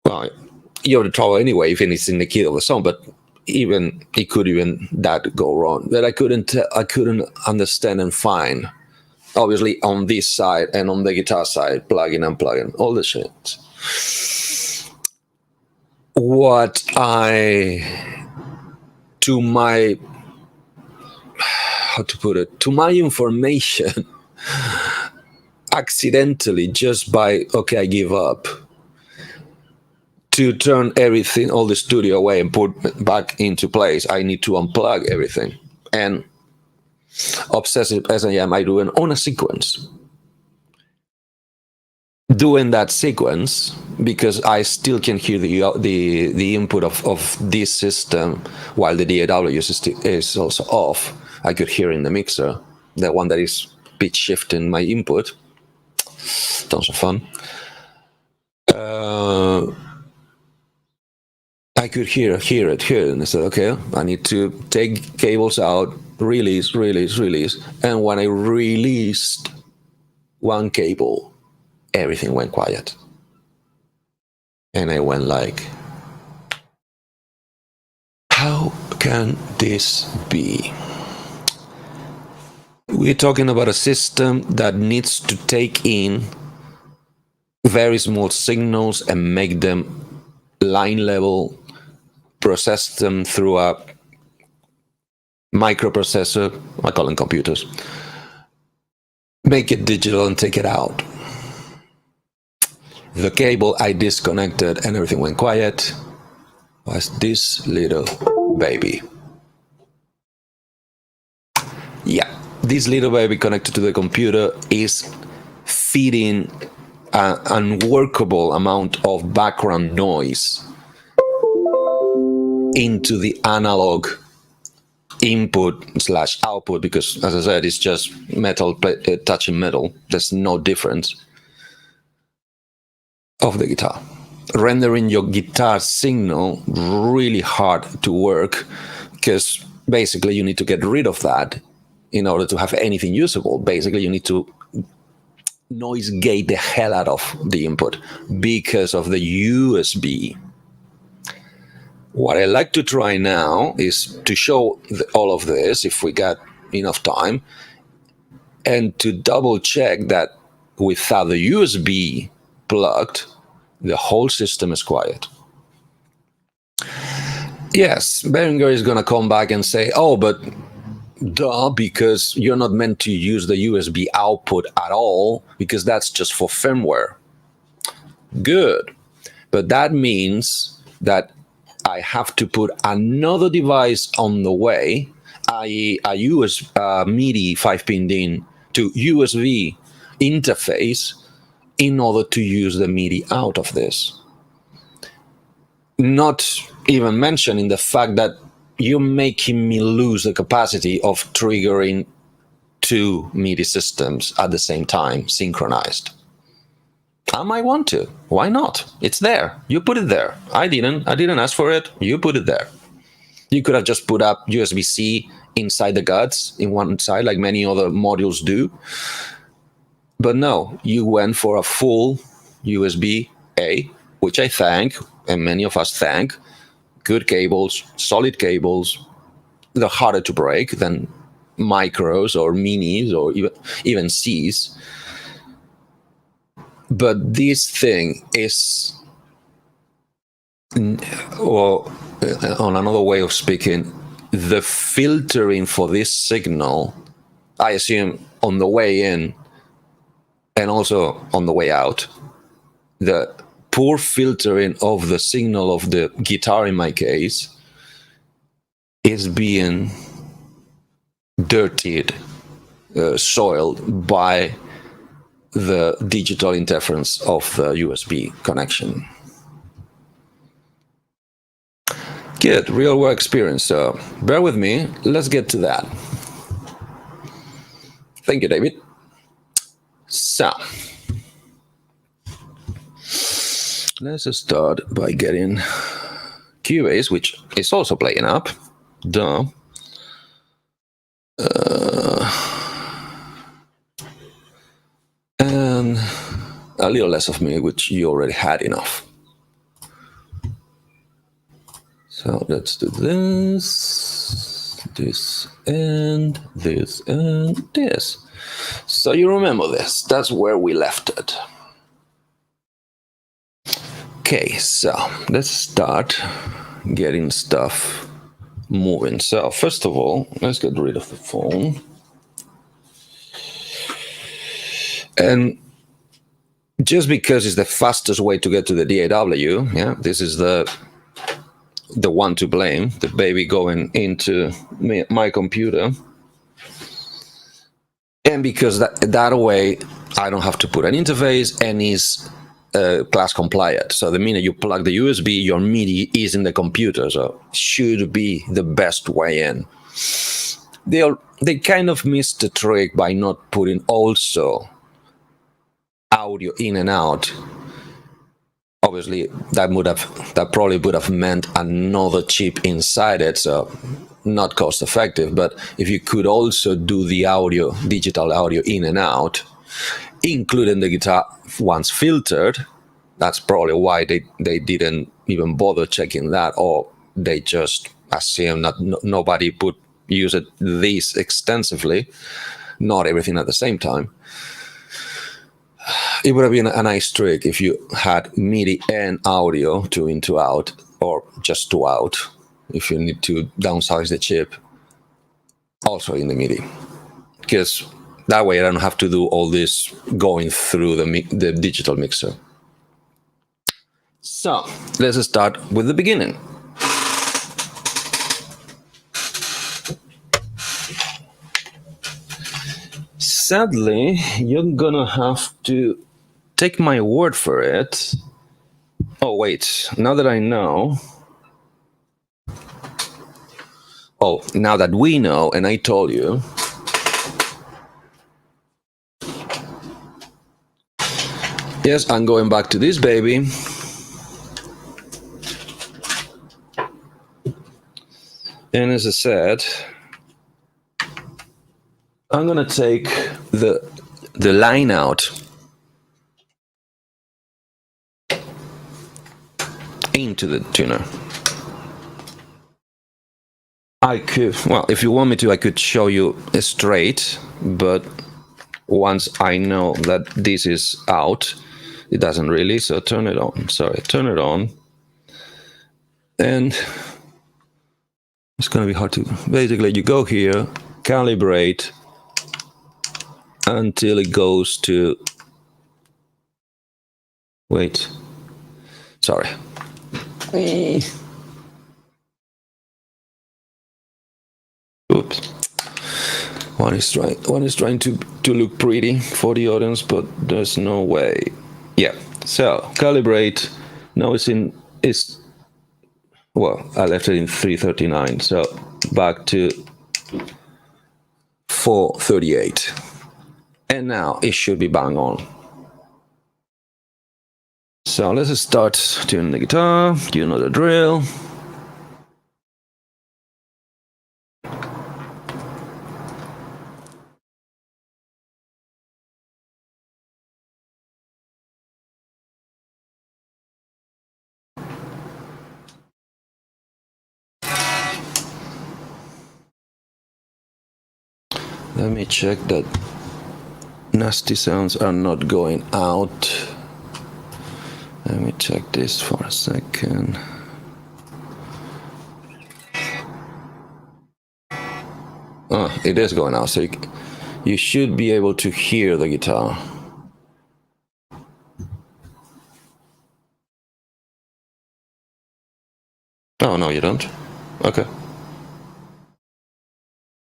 Well, you're in trouble anyway if it's in the key of the song, but even it could even that go wrong. That I couldn't understand and find. Obviously on this side and on the guitar side, plugging and unplugging, all the shit. What to my, how to put it, to my information, accidentally, just by, okay, I give up, to turn everything, all the studio away and put back into place, I need to unplug everything. And obsessive as I am, I do it on a sequence. Doing that sequence, because I still can hear the input of this system while the DAW is also off. I could hear in the mixer, the one that is pitch shifting my input. Tons of fun. I could hear it here, and I said, okay, I need to take cables out, release. And when I released one cable, everything went quiet. And I went like, how can this be? We're talking about a system that needs to take in very small signals and make them line level, process them through a microprocessor, I call them computers, make it digital and take it out. The cable I disconnected and everything went quiet was this little baby. Yeah, this little baby connected to the computer is feeding an unworkable amount of background noise into the analog input/output, because, as I said, it's just metal touching metal. There's no difference of the guitar, rendering your guitar signal really hard to work, because basically you need to get rid of that in order to have anything usable. Basically, you need to noise gate the hell out of the input because of the USB. What I like to try now is to show all of this, if we got enough time, and to double check that without the USB plugged, the whole system is quiet. Yes, Behringer is going to come back and say, oh, but duh, because you're not meant to use the USB output at all, because that's just for firmware. Good. But that means that I have to put another device on the way, i.e. a MIDI 5-pin DIN to USB interface, in order to use the MIDI out of this. Not even mentioning the fact that you're making me lose the capacity of triggering two MIDI systems at the same time, synchronized. I might want to. Why not? It's there. You put it there. I didn't ask for it. You put it there. You could have just put up USB-C inside the guts in one side, like many other modules do. But no, you went for a full USB-A, which I thank, and many of us thank. Good cables, solid cables. They're harder to break than micros or minis or even Cs. But this thing is, or on another way of speaking, the filtering for this signal, I assume on the way in and also on the way out, the poor filtering of the signal of the guitar, in my case, is being dirtied, soiled by the digital interference of the USB connection. Good, real world experience. So bear with me. Let's get to that. Thank you, David. So let's start by getting Cubase, which is also playing up. Duh. And a little less of me, which you already had enough. So let's do this, this, and this, and this. So you remember this. That's where we left it. Okay, so let's start getting stuff moving. So first of all, let's get rid of the phone. And just because it's the fastest way to get to the DAW, yeah, this is the one to blame, the baby going into my computer. And because that way I don't have to put an interface and is class compliant. So the minute you plug the USB, your MIDI is in the computer, so should be the best way in. They kind of missed the trick by not putting also audio in and out. Obviously, that probably would have meant another chip inside it, so not cost effective. But if you could also do the audio, digital audio in and out, including the guitar once filtered, that's probably why they didn't even bother checking that, or they just assumed that nobody would use it this extensively, not everything at the same time. It would have been a nice trick if you had MIDI and audio, 2 in, 2 out, or just 2 out, if you need to downsize the chip, also in the MIDI. Because that way I don't have to do all this going through the digital mixer. So let's start with the beginning. Sadly, you're gonna have to take my word for it. Oh, wait, now that I know. Oh, now that we know, and I told you. Yes, I'm going back to this baby. And as I said, I'm gonna take the line out into the tuner. I could, well, if you want me to, I could show you straight, but once I know that this is out, it doesn't really, so turn it on. Sorry, turn it on. And it's gonna be hard to, basically you go here, calibrate until it goes to, wait, sorry. Oops. One is trying to look pretty for the audience, but there's no way. Yeah. So calibrate. Now it's well, I left it in 339. So back to 438. And now it should be bang on. So let's start tuning the guitar. You know the drill. Let me check that nasty sounds are not going out. Let me check this for a second. Oh, it is going out, so you should be able to hear the guitar. Oh, no, you don't. Okay.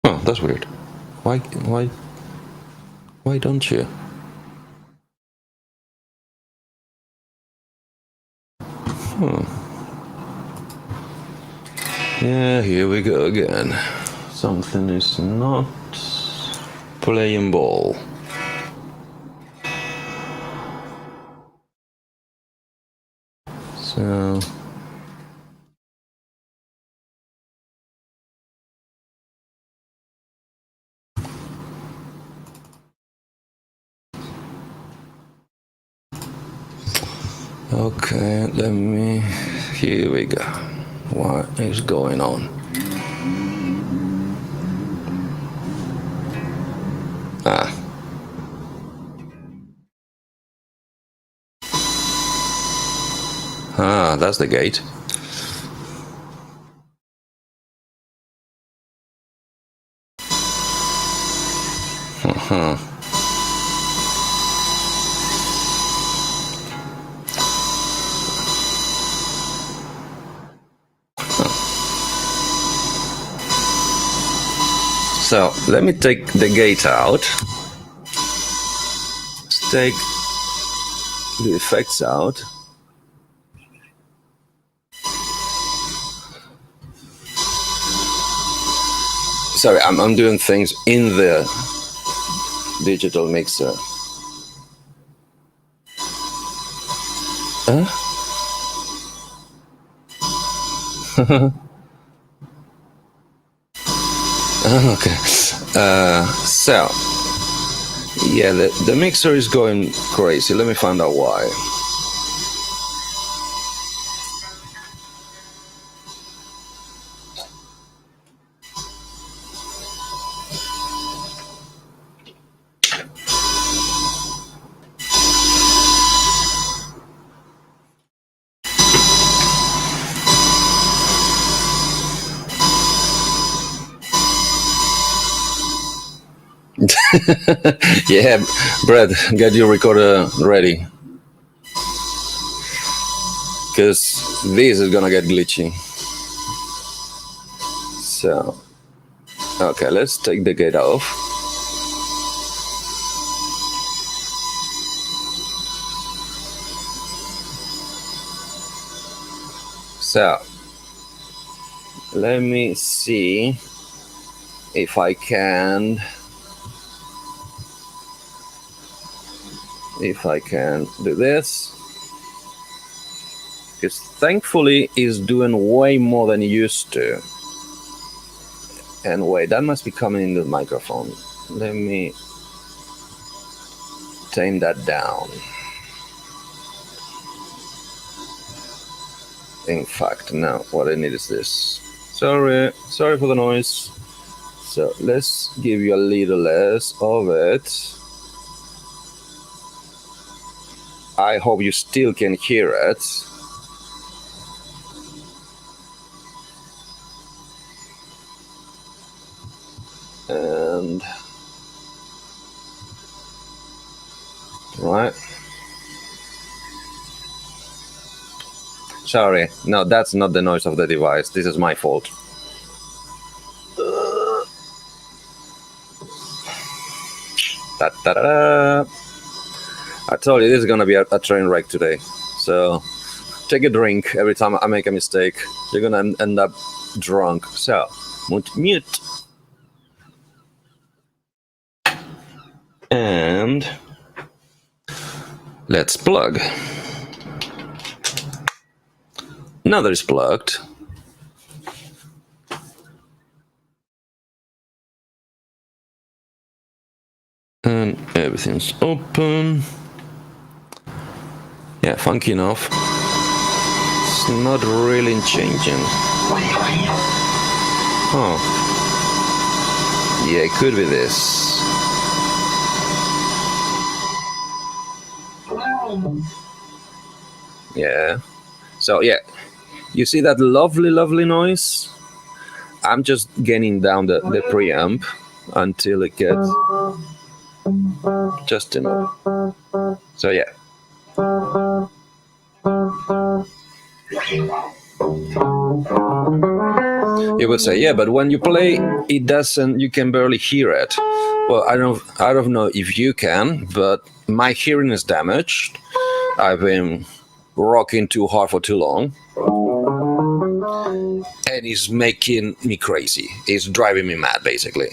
Oh, that's weird. Why don't you? Yeah, here we go again. Something is not playing ball. So okay, here we go. What is going on? That's the gate. So let me take the gate out. Let's take the effects out. Sorry, I'm doing things in the digital mixer. Huh? Okay. So, yeah, the mixer is going crazy. Let me find out why. Yeah, Brad, get your recorder ready. Because this is gonna get glitchy. So, okay, let's take the gate off. So, let me see if I can do this, because thankfully it's doing way more than it used to. And wait, that must be coming in the microphone. Let me tame that down. In fact, now what I need is this. Sorry for the noise. So let's give you a little less of it. I hope you still can hear it. And right. Sorry, no, that's not the noise of the device. This is my fault. Da-da-da-da. I told you this is gonna be a train wreck today. So take a drink every time I make a mistake. You're gonna end up drunk. So mute. And let's plug. Now that it's plugged. And everything's open. Yeah, funky enough. It's not really changing. Oh. Yeah, it could be this. Yeah. So yeah, you see that lovely noise? I'm just getting down the preamp until it gets just enough. So yeah. You would say, yeah, but when you play, it doesn't. You can barely hear it. Well, I don't know if you can, but my hearing is damaged. I've been rocking too hard for too long, and it's making me crazy. It's driving me mad, basically.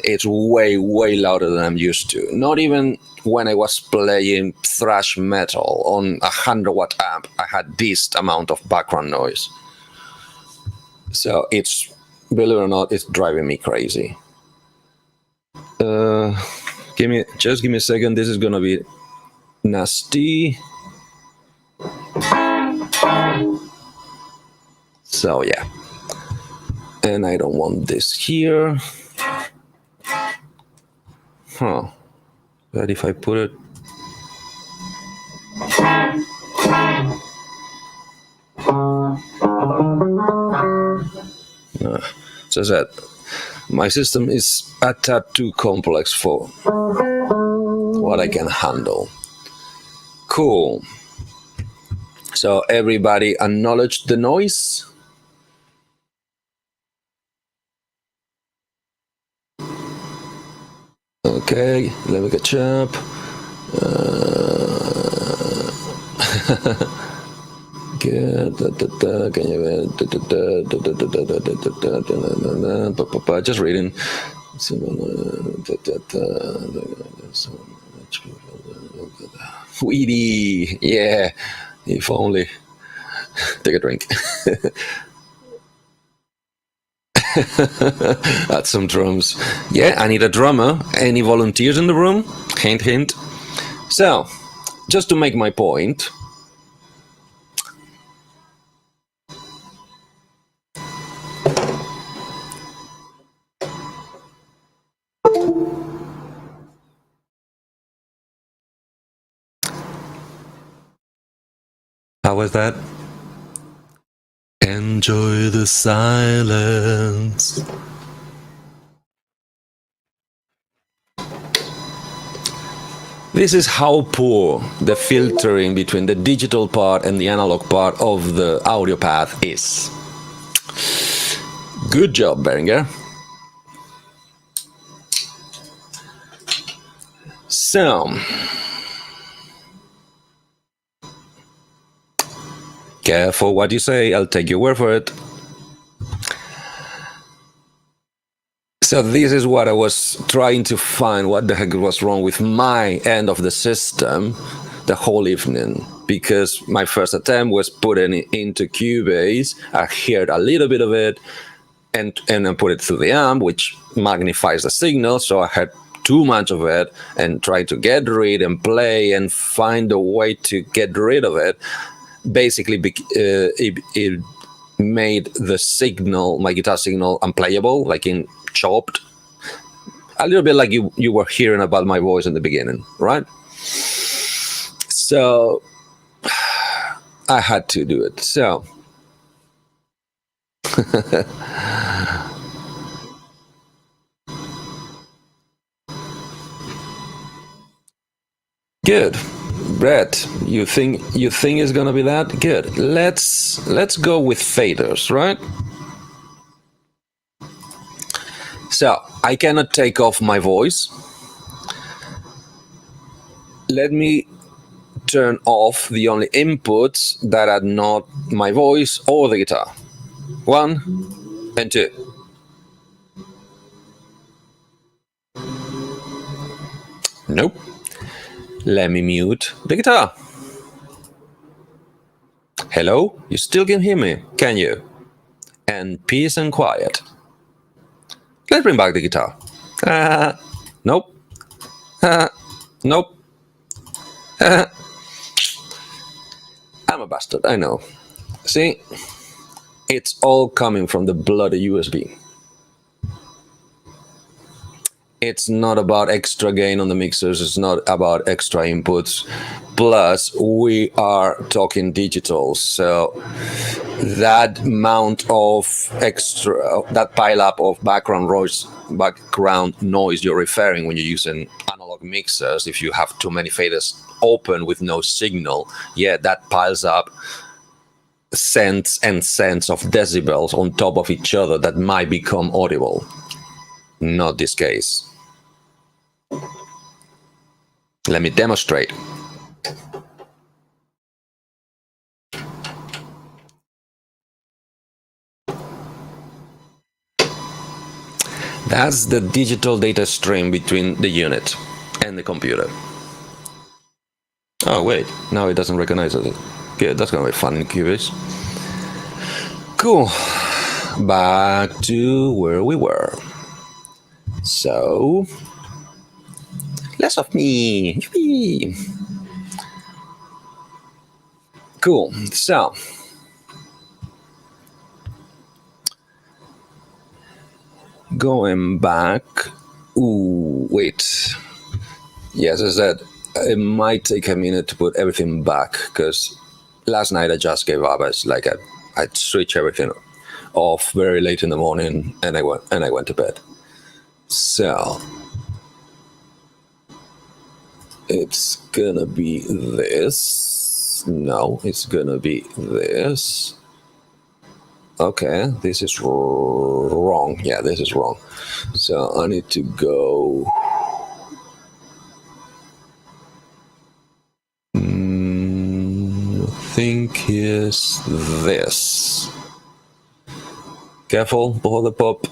It's way, way louder than I'm used to. Not even when I was playing thrash metal on a 100-watt amp, I had this amount of background noise. So it's, believe it or not, it's driving me crazy. Give me a second. This is gonna be nasty. So yeah, and I don't want this here. Huh? But if I put it, so that my system is a tad too complex for what I can handle. Cool. So everybody acknowledge the noise. Okay, let me catch up. Good. Can you just reading. Weedy, yeah. If only. Take a drink. Add some drums. Yeah, I need a drummer. Any volunteers in the room? Hint, hint. So, just to make my point. How was that? Enjoy the silence. This is how poor the filtering between the digital part and the analog part of the audio path is. Good job, Behringer. So, careful what you say, I'll take your word for it. So this is what I was trying to find, what the heck was wrong with my end of the system the whole evening, because my first attempt was putting it into Cubase. I heard a little bit of it and I put it through the amp, which magnifies the signal, so I had too much of it and tried to get rid and play and find a way to get rid of it. Basically, it made the signal, my guitar signal, unplayable, like in chopped. A little bit like you were hearing about my voice in the beginning, right? So I had to do it. So good. Brett, you think it's gonna be that good? Let's go with faders, right? So I cannot take off my voice. Let me turn off the only inputs that are not my voice or the guitar. 1 and 2. Nope. Let me mute the guitar. Hello? You still can hear me, can you? And peace and quiet. Let's bring back the guitar. Nope. Nope. I'm a bastard, I know. See? It's all coming from the bloody USB. It's not about extra gain on the mixers, it's not about extra inputs. Plus, we are talking digital, so that amount of extra, that pile up of background noise you're referring when you're using analog mixers, if you have too many faders open with no signal, yeah, that piles up cents and cents of decibels on top of each other that might become audible. Not this case. Let me demonstrate. That's the digital data stream between the unit and the computer. Oh wait, now it doesn't recognize it. Okay, that's gonna be fun in Cubase. Cool. Back to where we were. So, less of me. Yippee. Cool. So, going back. Ooh, wait. Yes, I said it might take a minute to put everything back because last night I just gave up. It's like I switched everything off very late in the morning, and I went to bed. So it's gonna be this. No, it's gonna be this. Okay, this is wrong. Yeah, this is wrong. So I need to go. I think is this. Careful, before the pop.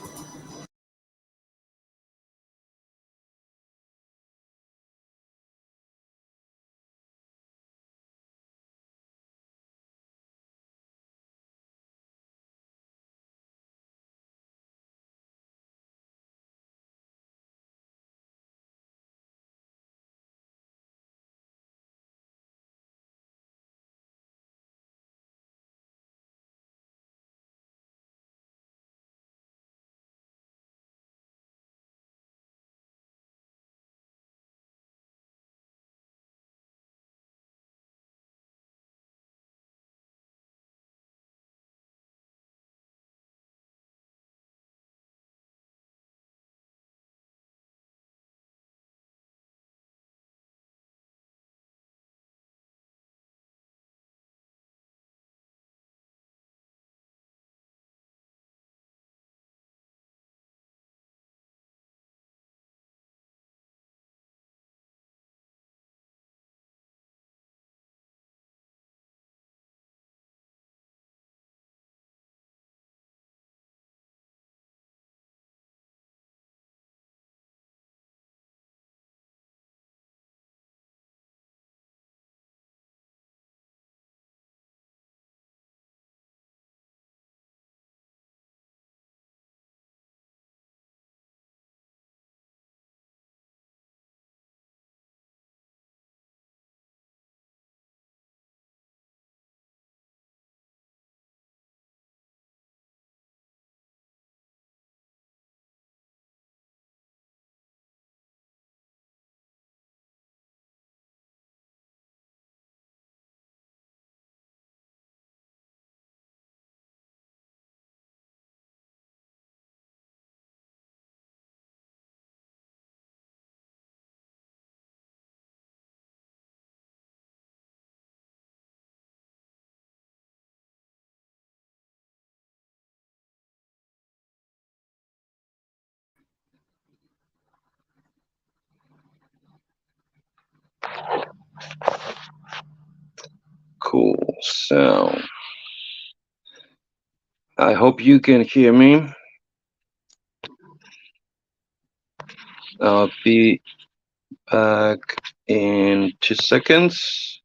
Cool. So I hope you can hear me. I'll be back in 2 seconds.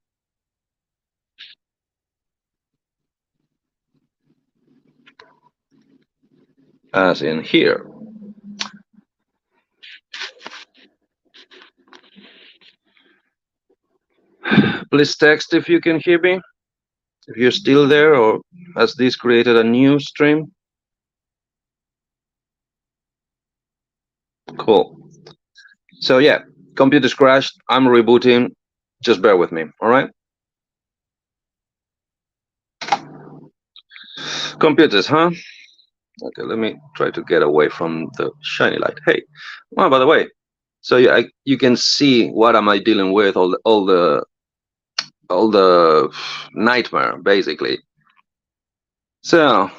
As in here. Please text if you can hear me. If you're still there, or has this created a new stream? Cool. So yeah, computer's crashed. I'm rebooting. Just bear with me, all right? Computers, huh? Okay, let me try to get away from the shiny light. Hey, oh, by the way, so you can see what am I dealing with, all the nightmare, basically. So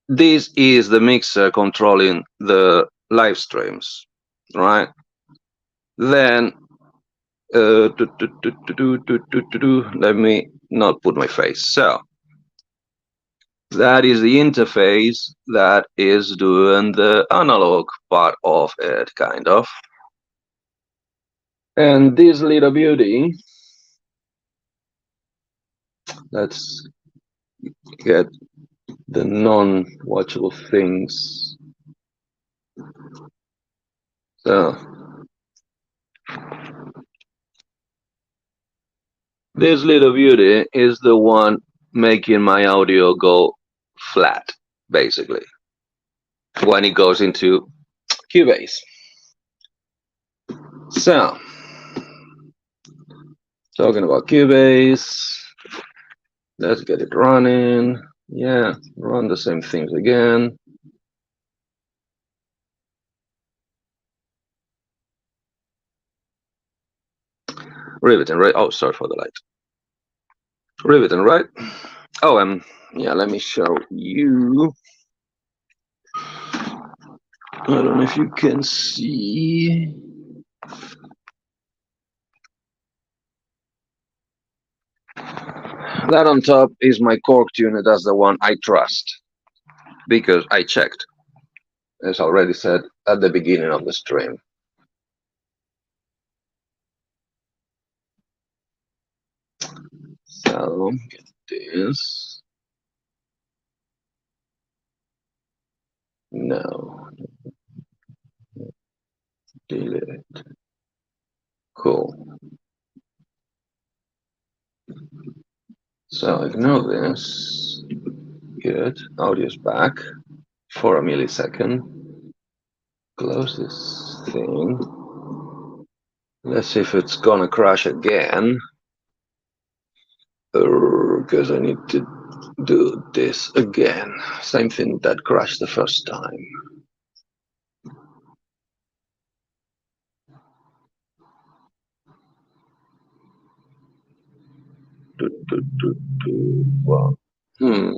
this is the mixer controlling the live streams, right? Then let me not put my face. So that is the interface that is doing the analog part of it, kind of. And this little beauty, let's get the non-watchable things. So this little beauty is the one making my audio go flat, basically, when it goes into Cubase. So, talking about Cubase, let's get it running. Yeah, run the same things again. Riveting, right? Oh, sorry for the light. Riveting, right? Oh, yeah, let me show you. I don't know if you can see. That on top is my cork tuner. That's the one I trust because I checked, as already said at the beginning of the stream. So, get this. No, delete it. Cool. So ignore this. Good. Audio's back for a millisecond. Close this thing. Let's see if it's gonna crash again. Because I need to do this again. Same thing that crashed the first time. Well, I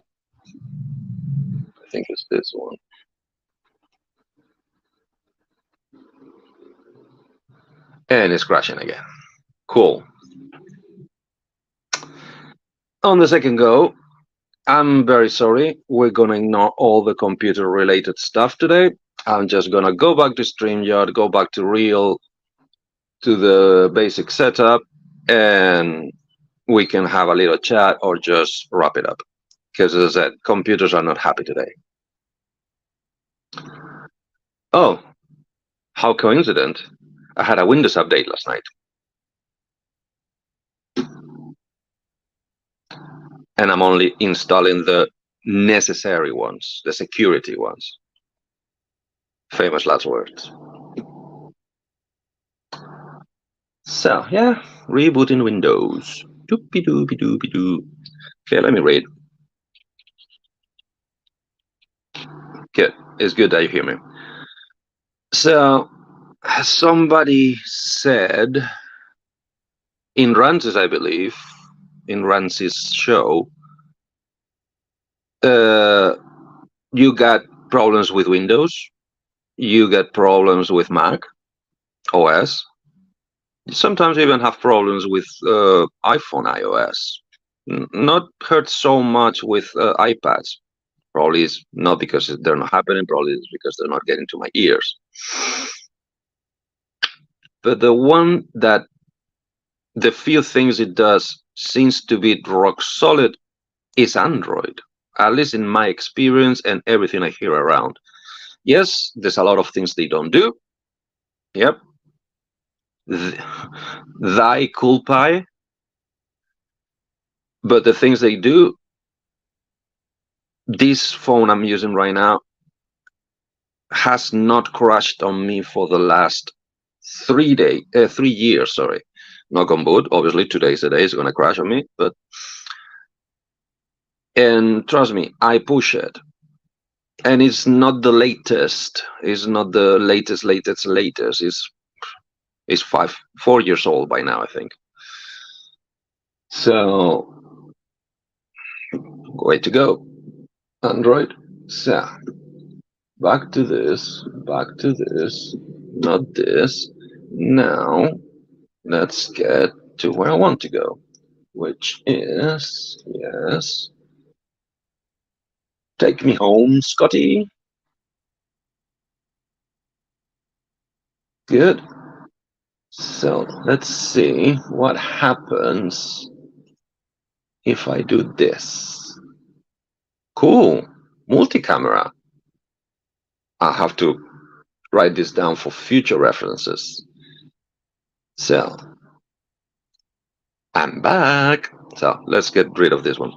think it's this one. And it's crashing again. Cool. On the second go, I'm very sorry. We're gonna ignore all the computer related stuff today. I'm just gonna go back to StreamYard, go back to to the basic setup, and we can have a little chat or just wrap it up. Because as I said, computers are not happy today. Oh, how coincident. I had a Windows update last night. And I'm only installing the necessary ones, the security ones. Famous last words. So, yeah, rebooting Windows. Doopy doopy doopy doo. Okay, let me read. Good. It's good that you hear me. So, somebody said in Rances, I believe, in Rances' show, you got problems with Windows, you get problems with Mac OS, sometimes you even have problems with iPhone iOS. Not hurt so much with iPads. Probably is not because they're not happening, probably it's because they're not getting to my ears. But the one that the few things it does seems to be rock solid is Android, at least in my experience and everything I hear around. Yes, there's a lot of things they don't do. Yep. Thy culpae. But the things they do, this phone I'm using right now has not crashed on me for the last 3 years, sorry. Knock on wood, obviously today's the day it's gonna crash on me, and trust me, I push it. And it's not the latest. It's not the latest. It's 4 years old by now, I think. So Way to go, Android. So, back to this, not this. Now, let's get to where I want to go, which is, yes, take me home, Scotty. Good. So, let's see what happens if I do this. Cool. Multi-camera. I have to write this down for future references. So, I'm back. So, let's get rid of this one.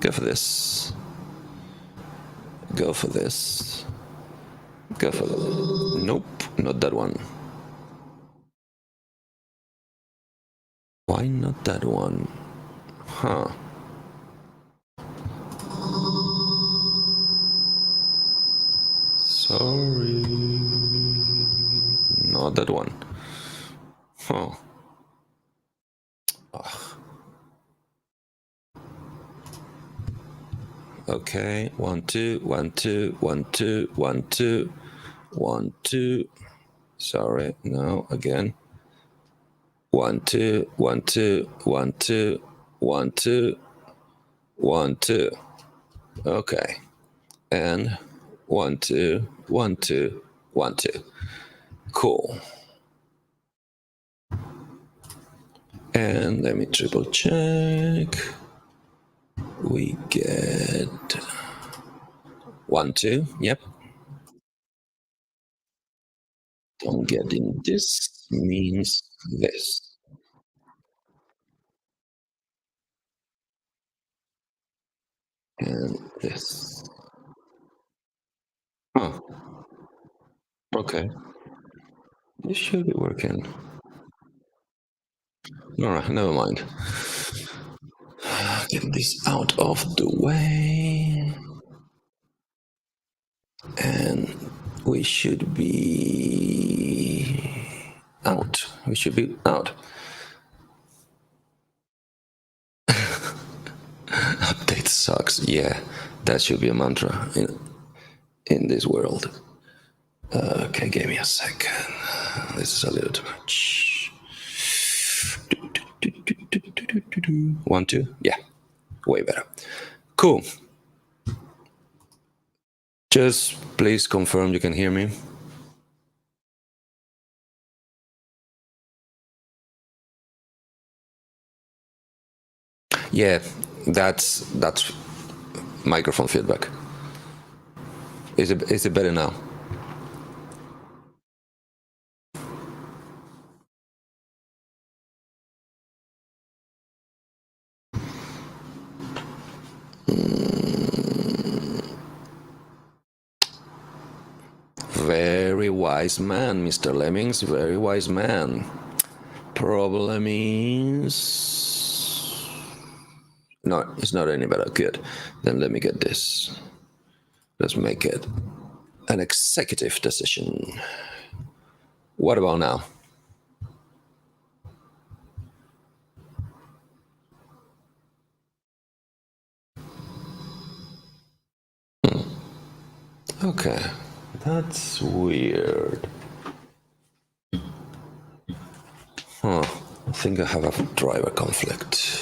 Go for this. Go for this. Go for that. Nope, not that one. Why not that one? Huh. Sorry. Not that one. Huh. Ugh. Okay, 1, 2, 1, 2, 1, 2, 1, 2, 1, 2. Sorry, no, again. 1, 2, 1, 2, 1, 2, 1, 2, 1, 2. Okay. And 1, 2, 1, 2, 1, 2. Cool. And let me triple check. We get 1, 2. Yep. Don't get in this means this. And this. Oh, okay. This should be working. Alright, never mind. Get this out of the way. And we should be out. We should be out. Update sucks. Yeah, that should be a mantra in this world. Okay, give me a second. This is a little too much. 1, 2. Yeah, way better. Cool. Just please confirm you can hear me. Yeah, that's microphone feedback. Is it better now? Very wise man, Mr. Lemmings. Very wise man. Problem is... No, it's not any better. Good. Then let me get this. Let's make it an executive decision. What about now? Okay, that's weird. Huh, I think I have a driver conflict.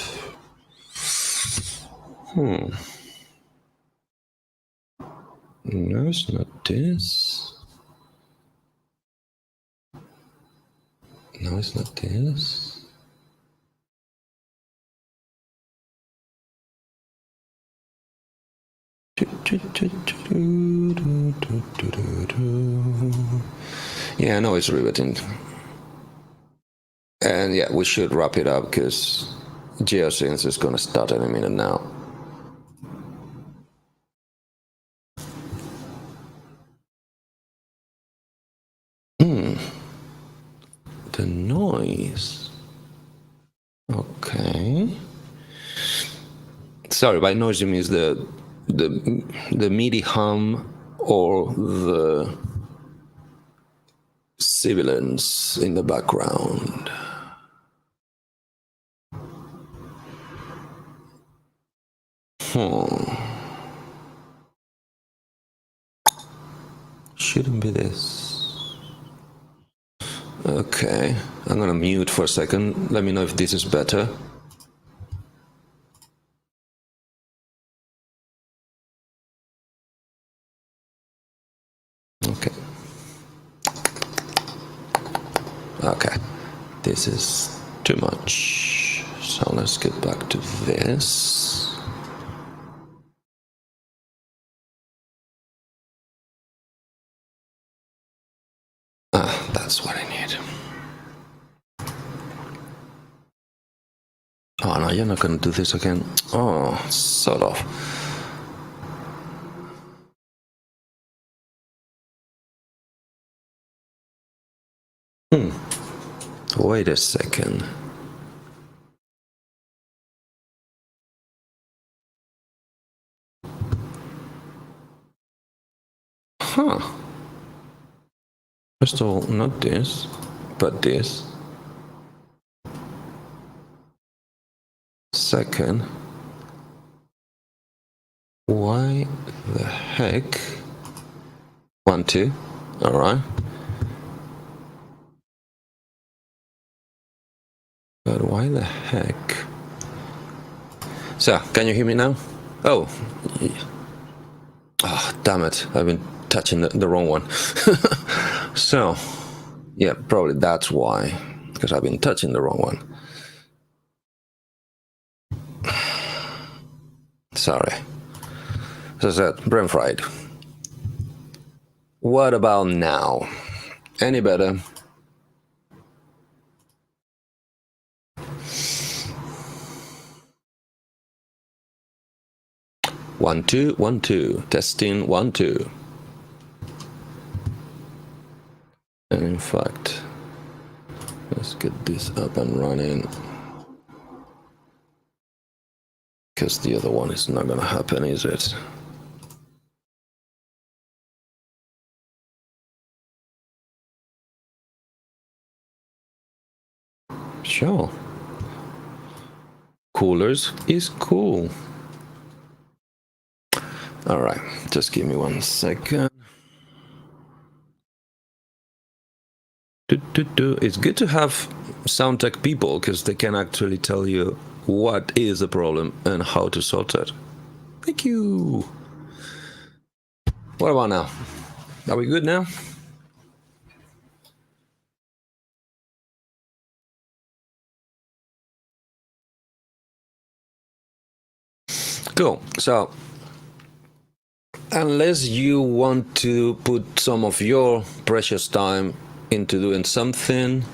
No, it's not this. No, it's not this. Yeah, I know it's riveting. And yeah, we should wrap it up because Geosynth is going to start any minute now. The noise. Okay. Sorry, by noise you mean the MIDI hum or the sibilance in the background. Shouldn't be this. Okay, I'm gonna mute for a second. Let me know if this is better. Okay. Okay, this is too much. So let's get back to this. Ah, that's what I need. Oh no, you're not gonna do this again. Oh, sort of. Wait a second. Huh. First of all, not this, but this. Second, why the heck? 1, 2. All right. But why the heck? So, can you hear me now? Oh. Oh, damn it. I've been touching the wrong one. So, yeah, probably that's why. Because I've been touching the wrong one. Sorry. As I said, brain fried. What about now? Any better? One, two, 1, 2. Testing 1, 2. And in fact, let's get this up and running. Because the other one is not gonna happen, is it? Sure. Coolers is cool. All right, just give me 1 second. It's good to have sound tech people because they can actually tell you what is the problem and how to solve it. Thank you. What about now? Are we good now? Cool. So, unless you want to put some of your precious time into doing something,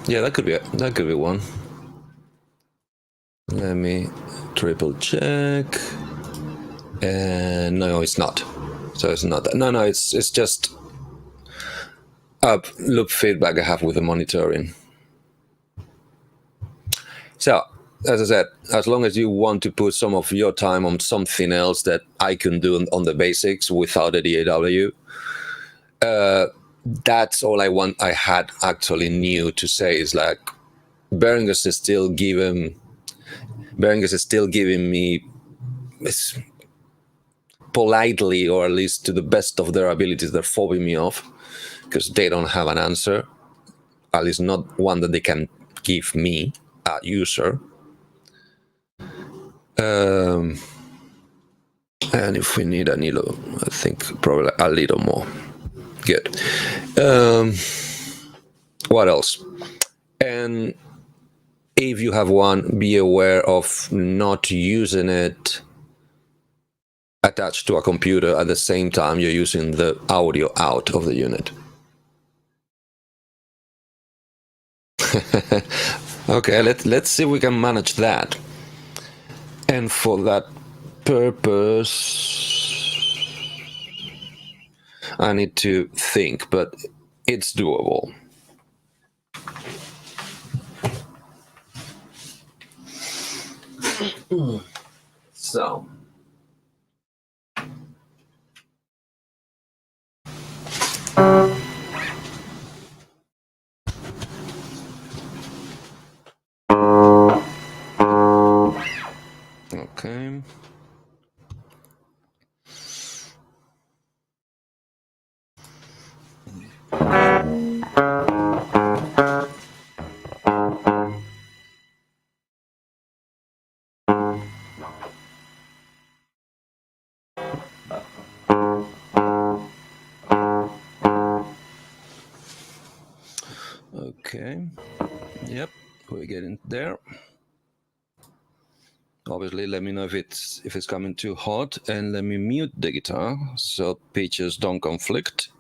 yeah, that could be it. That could be one. Let me triple check. And no, it's not. So it's not that. No, it's just up loop feedback I have with the monitoring. So, as I said, as long as you want to put some of your time on something else that I can do on the basics without a DAW, that's all I had actually new to say is like, Behringer is still giving me politely, or at least to the best of their abilities, they're fobbing me off because they don't have an answer, at least not one that they can give me, a user. And if we need, I think probably a little more. Good. What else? And if you have one, be aware of not using it attached to a computer at the same time you're using the audio out of the unit. Okay, let's see if we can manage that. And for that purpose, I need to think, but it's doable. So, okay. Okay. Yep, we're getting there. Obviously, let me know if it's coming too hot, and let me mute the guitar so pitches don't conflict.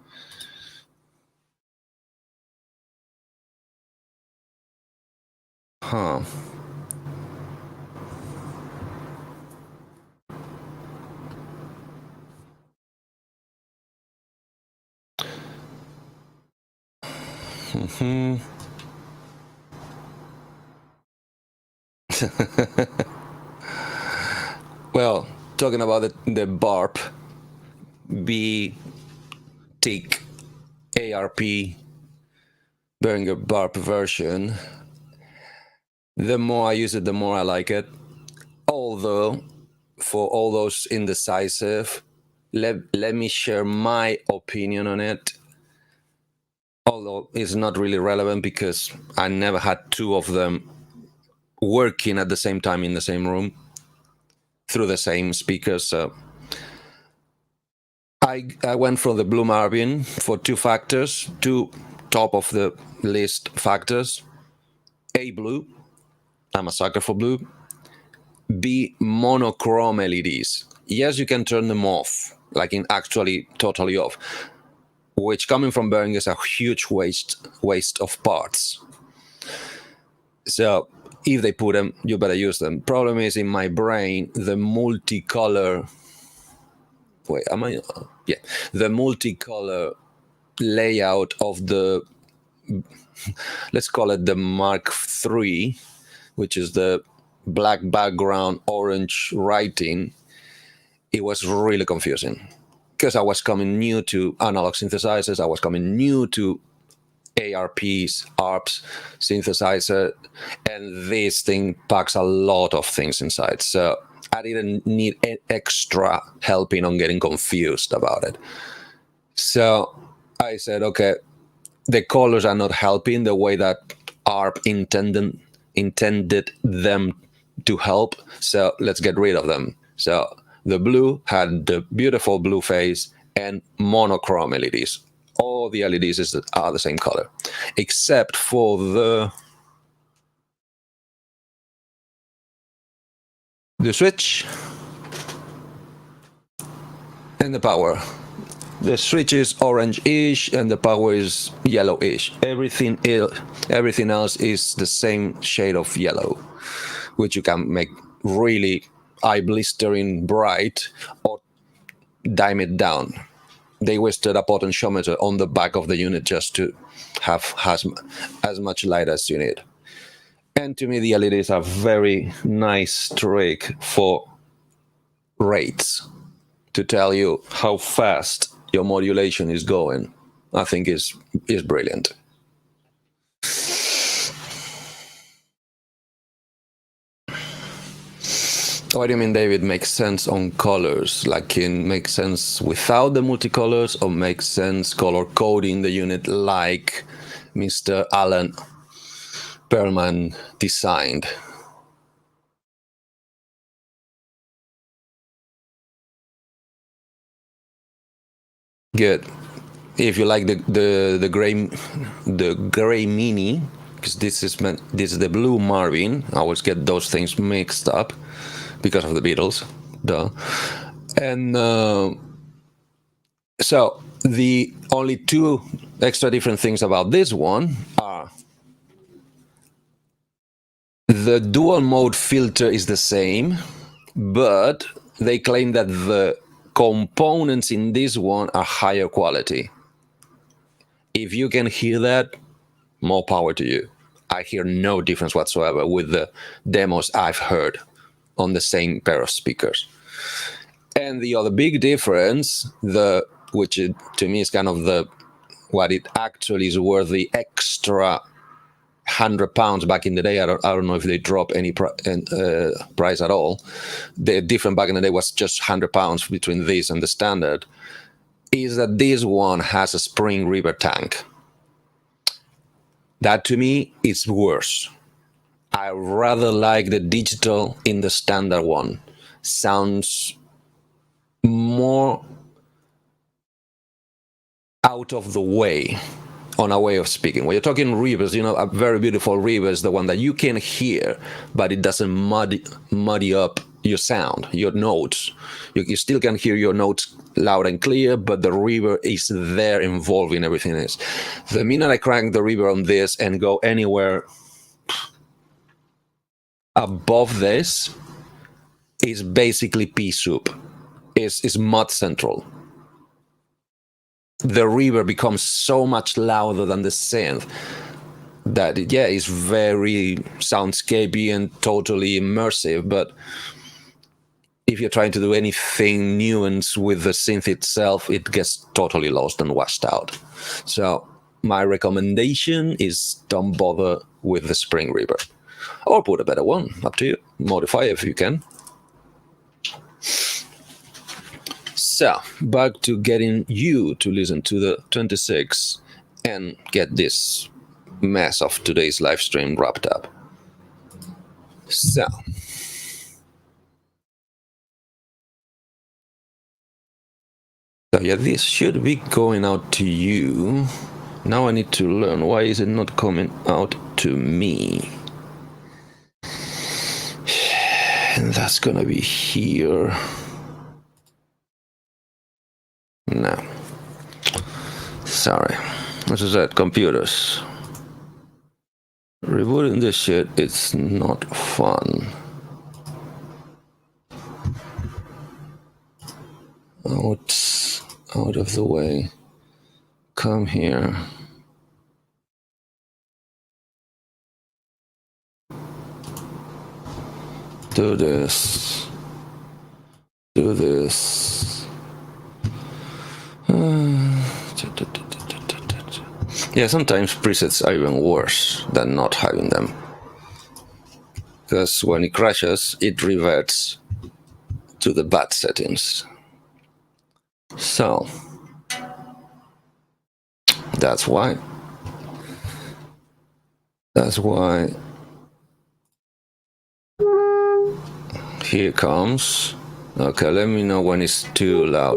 Huh. Mm-hmm. Well, talking about the BARP, B tick ARP Behringer BARP version, the more I use it, the more I like it. Although, for all those indecisive, let me share my opinion on it. Although it's not really relevant because I never had two of them working at the same time in the same room through the same speakers. So I went for the Blue Marvin for two factors, two top of the list factors. A, blue. I'm a sucker for blue. B, monochrome LEDs. Yes, you can turn them off, like in actually totally off, which coming from Behringer is a huge waste of parts. So if they put them, you better use them. Problem is, in my brain, the multicolor. Wait, am I? Yeah, the multicolor layout of the, let's call it the Mark III, which is the black background, orange writing. It was really confusing because I was coming new to analog synthesizers. I was coming new to ARPs, ARPs synthesizer, and this thing packs a lot of things inside. So I didn't need extra helping on getting confused about it. So I said, okay, the colors are not helping the way that ARP intended them to help. So let's get rid of them. So the blue had the beautiful blue face and monochrome LEDs. All the LEDs are the same color, except for the switch and the power. The switch is orange-ish and the power is yellowish. Everything else is the same shade of yellow, which you can make really eye-blistering bright or dim it down. They wasted a potentiometer on the back of the unit just to have as much light as you need. And to me, the LEDs are very nice trick for rates to tell you how fast your modulation is going. I think is brilliant. What do you mean, David? Makes sense on colors? Like in makes sense without the multicolors, or makes sense color coding the unit like Mr. Alan Perlman designed? Good. If you like the gray mini, because this is the Blue Marvin. I always get those things mixed up because of the Beatles, duh. And so the only two extra different things about this one are the dual mode filter is the same, but they claim that the components in this one are higher quality. If you can hear that, more power to you. I hear no difference whatsoever with the demos I've heard on the same pair of speakers. And the other big difference, which to me is kind of what it actually is worth, the extra £100 back in the day. I don't know if they drop any price at all. The difference back in the day was just £100 between this and the standard. Is that this one has a spring reverb tank. That to me is worse. I rather like the digital in the standard one. Sounds more out of the way on a way of speaking. When you're talking reverbs, a very beautiful reverb is the one that you can hear, but it doesn't muddy up your sound, your notes. You still can hear your notes loud and clear, but the reverb is there involved in everything else. The minute I crank the reverb on this and go anywhere above this, is basically pea soup. Is mud central. The reverb becomes so much louder than the synth that it's very soundscapey and totally immersive, but if you're trying to do anything nuanced with the synth itself, it gets totally lost and washed out. So my recommendation is don't bother with the spring reverb, or put a better one, up to you. Modify if you can. So back to getting you to listen to the 26 and get this mess of today's live stream wrapped up. So yeah, this should be going out to you. Now I need to learn, why is it not coming out to me? And that's gonna be here. No. Sorry. What is that? Computers. Rebooting this shit, it's not fun. Out of the way. Come here. Do this. Do this. Yeah, sometimes presets are even worse than not having them. Because when it crashes, it reverts to the bad settings. So, that's why. Here comes. Okay, let me know when it's too loud.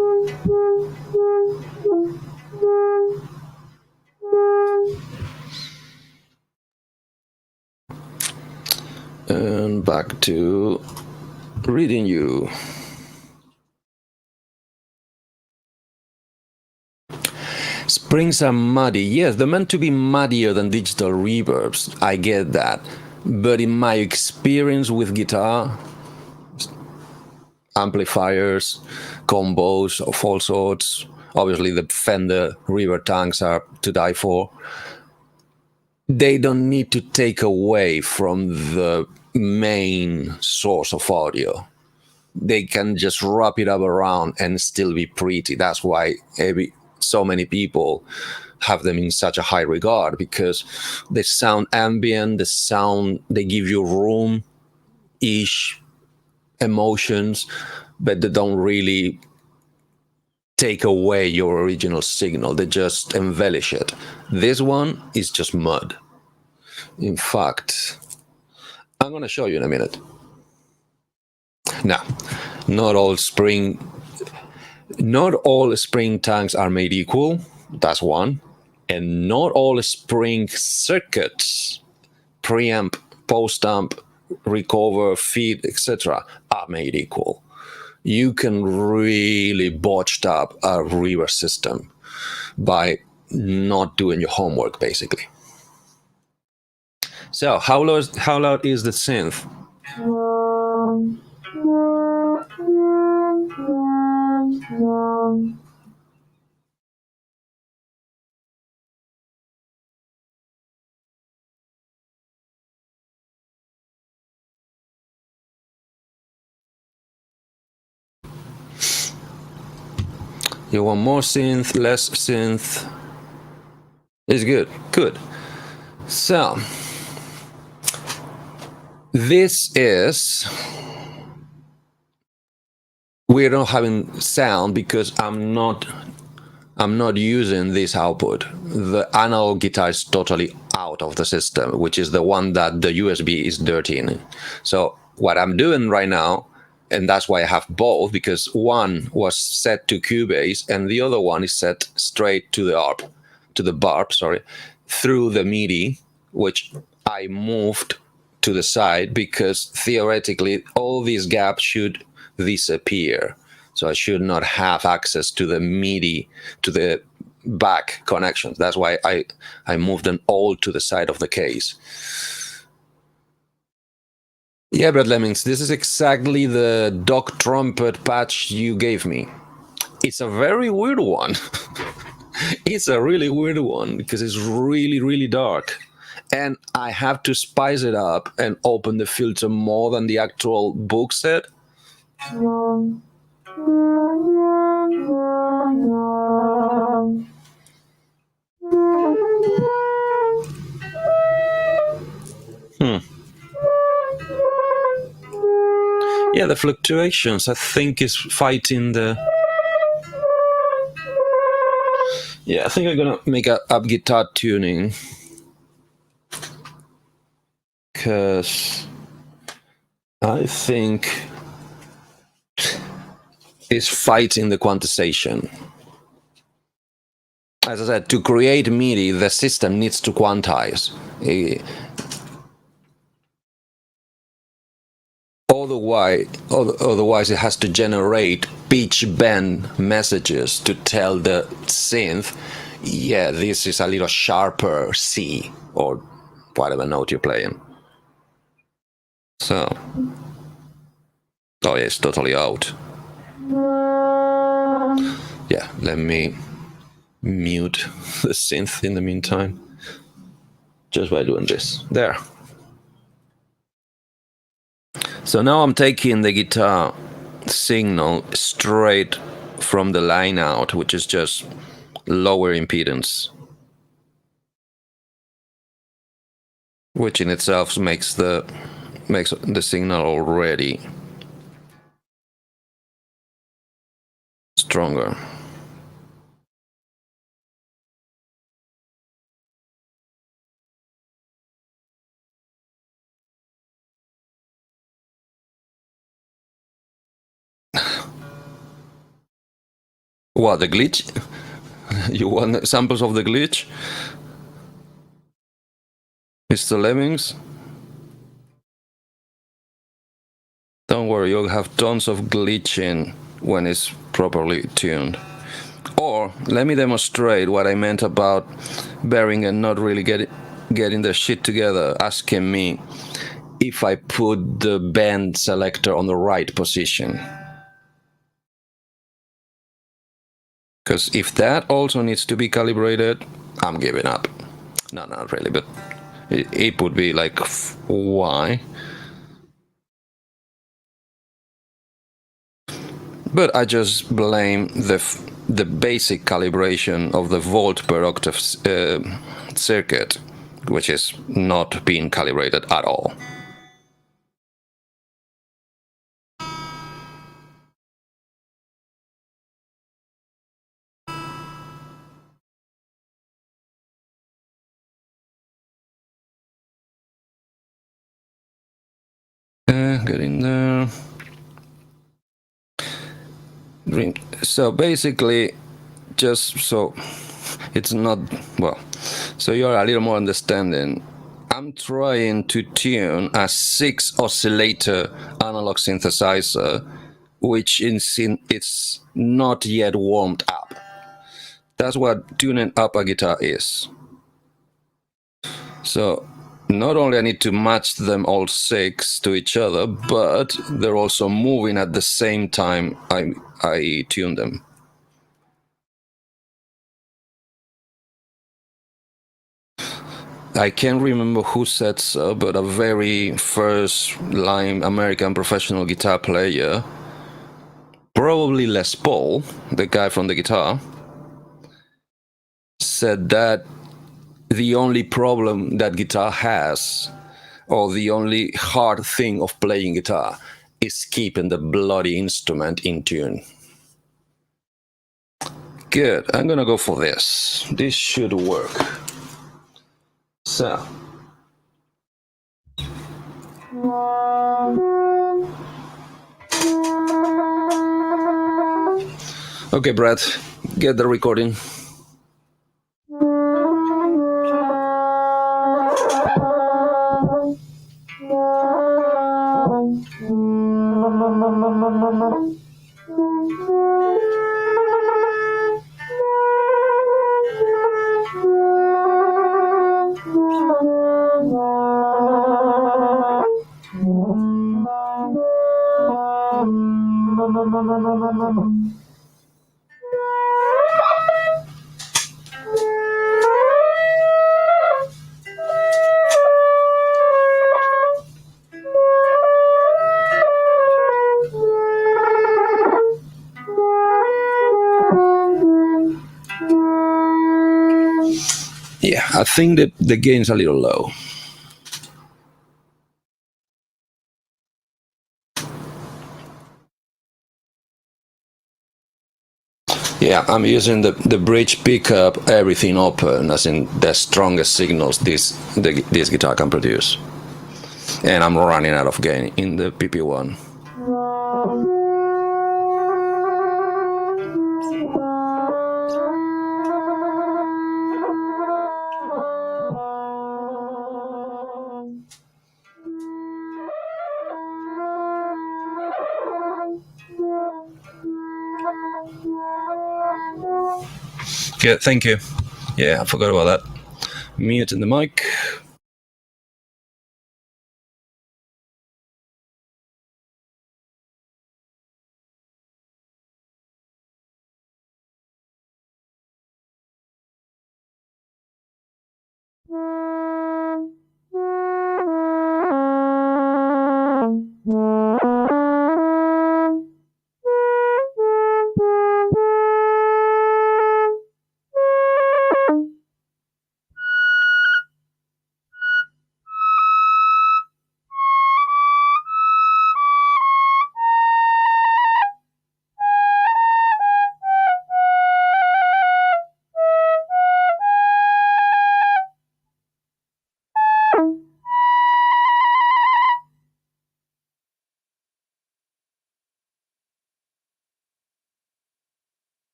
And back to reading you. Springs are muddy. Yes, they're meant to be muddier than digital reverbs. I get that. But in my experience with guitar, amplifiers, combos of all sorts, obviously the Fender reverb tanks are to die for. They don't need to take away from the main source of audio. They can just wrap it up around and still be pretty. That's why so many people have them in such a high regard, because they sound ambient, they give you room-ish emotions, but they don't really take away your original signal. They just embellish it. This one is just mud. In fact, I'm going to show you in a minute. Now, not all spring tanks are made equal. That's one. And not all spring circuits preamp, post-amp, recover, feed, etc. are made equal. You can really botched up a reverb system by not doing your homework, basically. So how loud is the synth? You want more synth, less synth? It's good. Good. So this is, we're not having sound because I'm not using this output. The analog guitar is totally out of the system, which is the one that the USB is dirtying. So what I'm doing right now, and that's why I have both, because one was set to Cubase and the other one is set straight to the barb, through the MIDI, which I moved to the side because theoretically all these gaps should disappear. So I should not have access to the MIDI, to the back connections. That's why I moved them all to the side of the case. Yeah, Brad Lemmings, this is exactly the dog trumpet patch you gave me. It's a very weird one. It's a really weird one because it's really, really dark. And I have to spice it up and open the filter more than the actual book said. Yeah, the fluctuations, I think, is fighting the... Yeah, I think I'm gonna make a up guitar tuning. Because I think it's fighting the quantization. As I said, to create MIDI, the system needs to quantize. Otherwise, it has to generate pitch bend messages to tell the synth, yeah, this is a little sharper C, or whatever note you're playing. So, oh yeah, it's totally out. Yeah, let me mute the synth in the meantime, just by doing this. There. So now I'm taking the guitar signal straight from the line out, which is just lower impedance, which in itself makes the signal already stronger. What, the glitch? You want samples of the glitch? Mr. Lemmings? Don't worry, you'll have tons of glitching when it's properly tuned. Or let me demonstrate what I meant about Behringer not really getting the shit together, asking me if I put the bend selector on the right position. Because if that also needs to be calibrated, I'm giving up. No, not really, but it would be like, why? But I just blame the basic calibration of the volt per octave circuit, which is not being calibrated at all. Get in there. So basically, just so it's not, well, so you're a little more understanding, I'm trying to tune a 6 oscillator analog synthesizer, which it's not yet warmed up. That's what tuning up a guitar is. So not only I need to match them all 6 to each other, but they're also moving at the same time I tune them. I can't remember who said so, but a very first line American professional guitar player, probably Les Paul, the guy from the guitar, said that the only problem that guitar has, or the only hard thing of playing guitar, is keeping the bloody instrument in tune. Good, I'm gonna go for this. This should work. So. Okay, Brad, get the recording. Yeah, I think that the gain's a little low. Yeah, I'm using the bridge pickup, everything open, as in the strongest signals this guitar can produce. And I'm running out of gain in the PP1. Yeah, thank you. Yeah, I forgot about that. Muting the mic.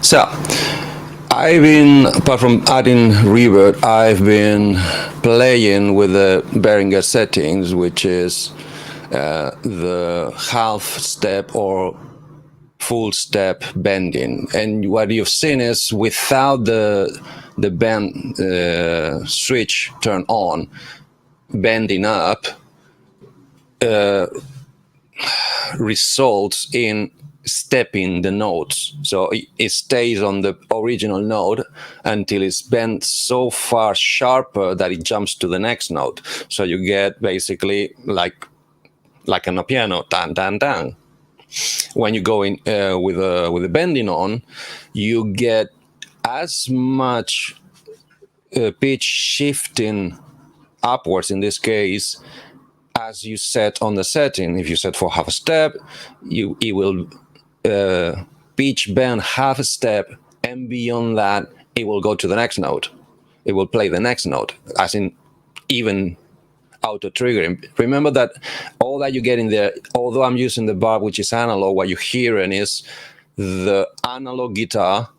So, apart from adding reverb, I've been playing with the Behringer settings, which is the half step or full step bending. And what you've seen is without the bend switch turned on, bending up, results in stepping the notes. So it stays on the original note until it's bent so far sharper that it jumps to the next note. So you get basically like on a piano, tan tan tan. When you go in with the bending on, you get as much pitch shifting upwards in this case as you set on the setting. If you set for half a step, it will pitch bend half a step, and beyond that, it will go to the next note. It will play the next note, as in even auto triggering. Remember that all that you get in there, although I'm using the bar, which is analog, what you're hearing is the analog guitar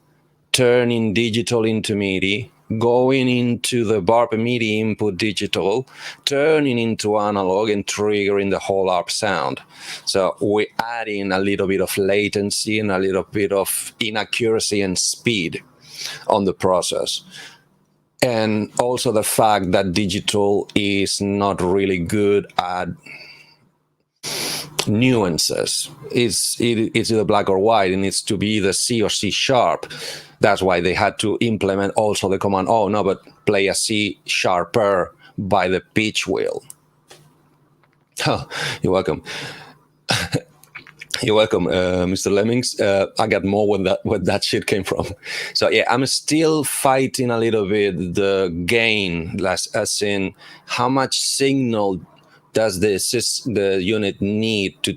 turning digital into MIDI, going into the bar MIDI input digital, turning into analog, and triggering the whole ARP sound. So we're adding a little bit of latency and a little bit of inaccuracy and speed on the process. And also the fact that digital is not really good at nuances. It's either black or white. It needs to be either C or C sharp. That's why they had to implement also the command, oh no, but play a C sharper by the pitch wheel. Oh, you're welcome. You're welcome, Mr. Lemmings. I got more where that shit came from. So yeah, I'm still fighting a little bit the gain, as in how much signal does the unit need to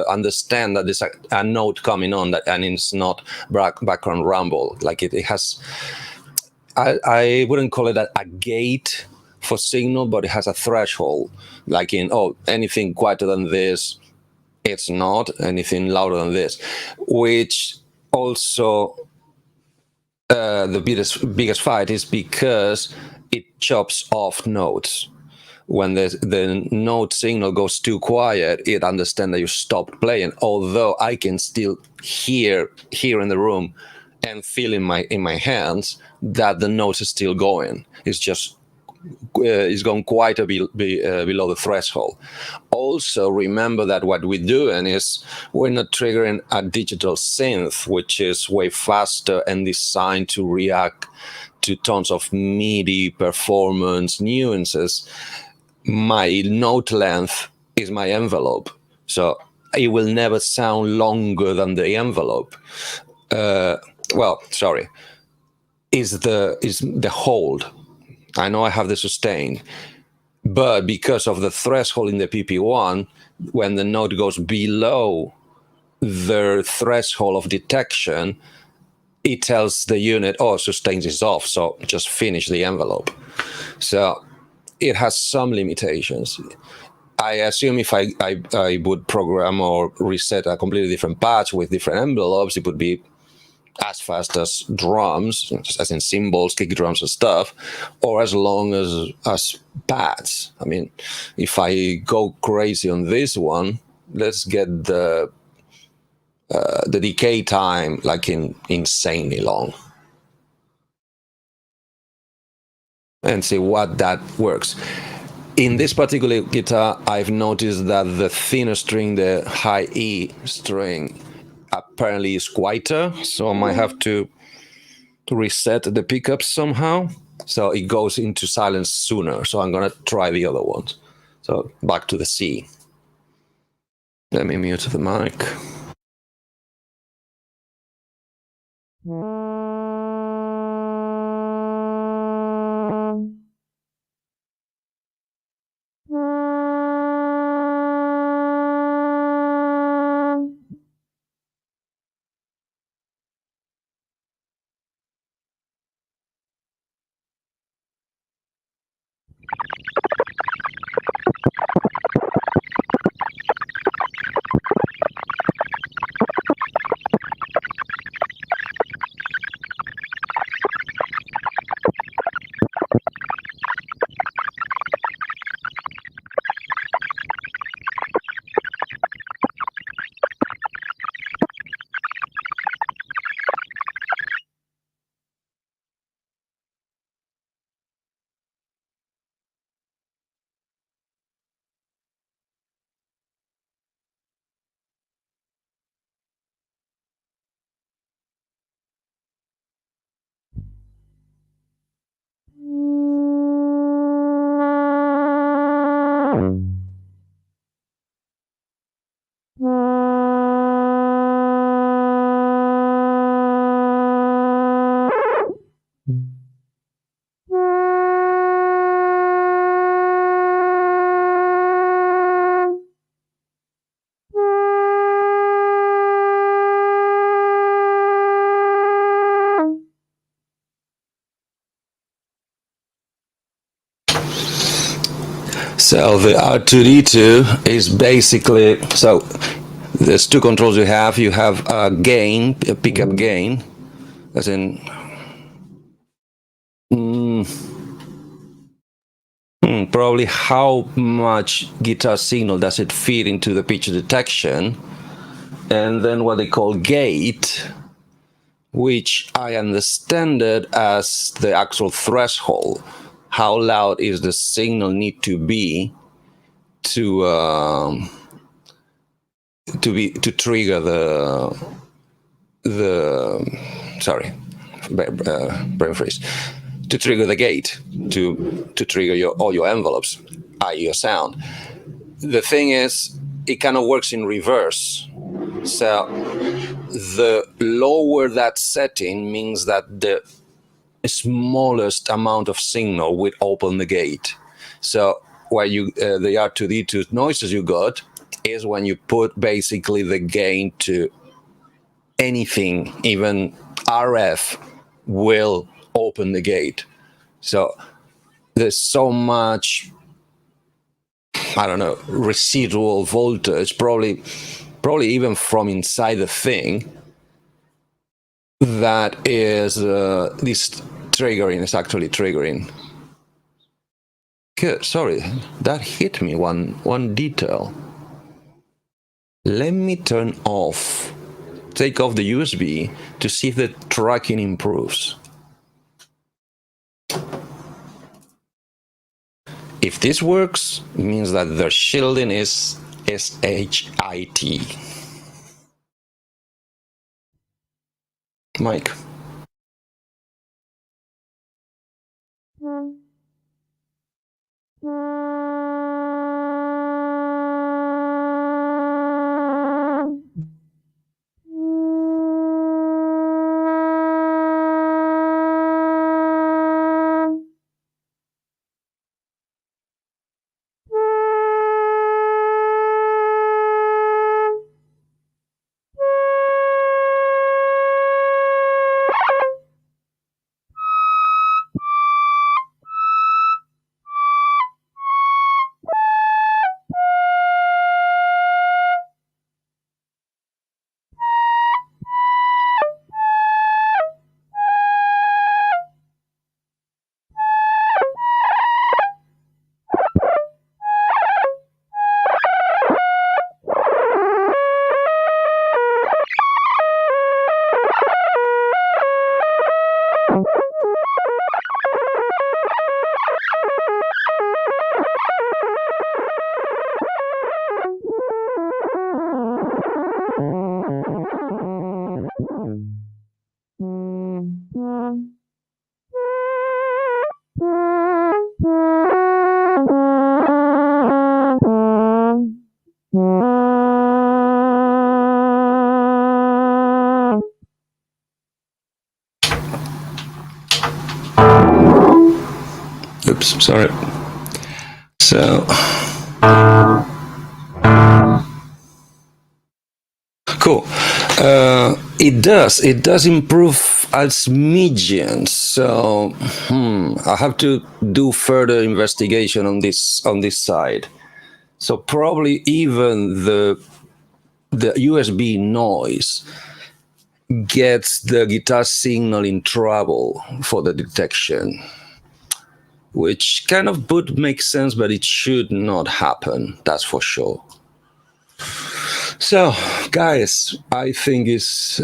understand that there's a note coming on, that, and it's not background rumble. Like it has, I wouldn't call it a gate for signal, but it has a threshold. Like in, oh, anything quieter than this, it's not. Anything louder than this, which also the biggest fight is because it chops off notes. When the note signal goes too quiet, it understands that you stopped playing. Although I can still hear here in the room and feel in my hands that the note is still going. It's just is going quite a bit below the threshold. Also, remember that what we're doing is we're not triggering a digital synth, which is way faster and designed to react to tons of MIDI performance nuances. My note length is my envelope, so it will never sound longer than the envelope. Is the hold. I know I have the sustain, but because of the threshold in the PP1, when the note goes below the threshold of detection, it tells the unit, oh, sustain is off, so just finish the envelope. So it has some limitations. I assume if I would program or reset a completely different patch with different envelopes, it would be as fast as drums, as in cymbals, kick drums and stuff, or as long as pads. I mean, if I go crazy on this one, let's get the decay time like insanely long, and see what that works. In this particular guitar, I've noticed that the thinner string, the high E string, apparently is quieter, so I might have to reset the pickups somehow so it goes into silence sooner. So I'm gonna try the other ones. So back to the C. Let me mute the mic. So the R2D2 is basically, so there's two controls you have. You have a gain, a pickup gain, as in probably how much guitar signal does it feed into the pitch detection, and then what they call gate, which I understand it as the actual threshold. How loud is the signal need to be to trigger the sorry, brain freeze, to trigger the gate, to trigger all your envelopes, i.e. your sound. The thing is, it kind of works in reverse. So the lower that setting means that the smallest amount of signal will open the gate. So where you the R2D2 noises you got is when you put basically the gain to anything, even RF will open the gate. So there's so much, I don't know, residual voltage, probably even from inside the thing, that is this triggering is actually triggering. Good, sorry, that hit me one detail. Let me take off the USB to see if the tracking improves. If this works, it means that the shielding is SHIT. Mike. Oops, sorry. So cool. It does improve a smidgen. So I have to do further investigation on this side. So probably even the USB noise gets the guitar signal in trouble for the detection, which kind of would make sense, but it should not happen. That's for sure. So, guys, I think it's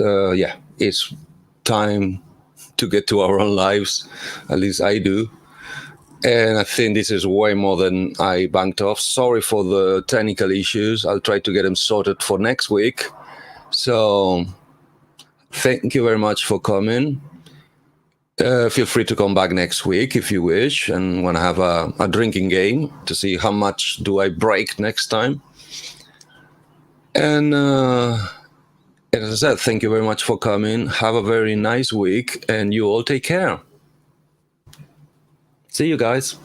time to get to our own lives. At least I do. And I think this is way more than I banked off. Sorry for the technical issues. I'll try to get them sorted for next week. So, thank you very much for coming. Feel free to come back next week if you wish and want to have a drinking game to see how much do I break next time. And as I said, thank you very much for coming. Have a very nice week, and you all take care. See you guys.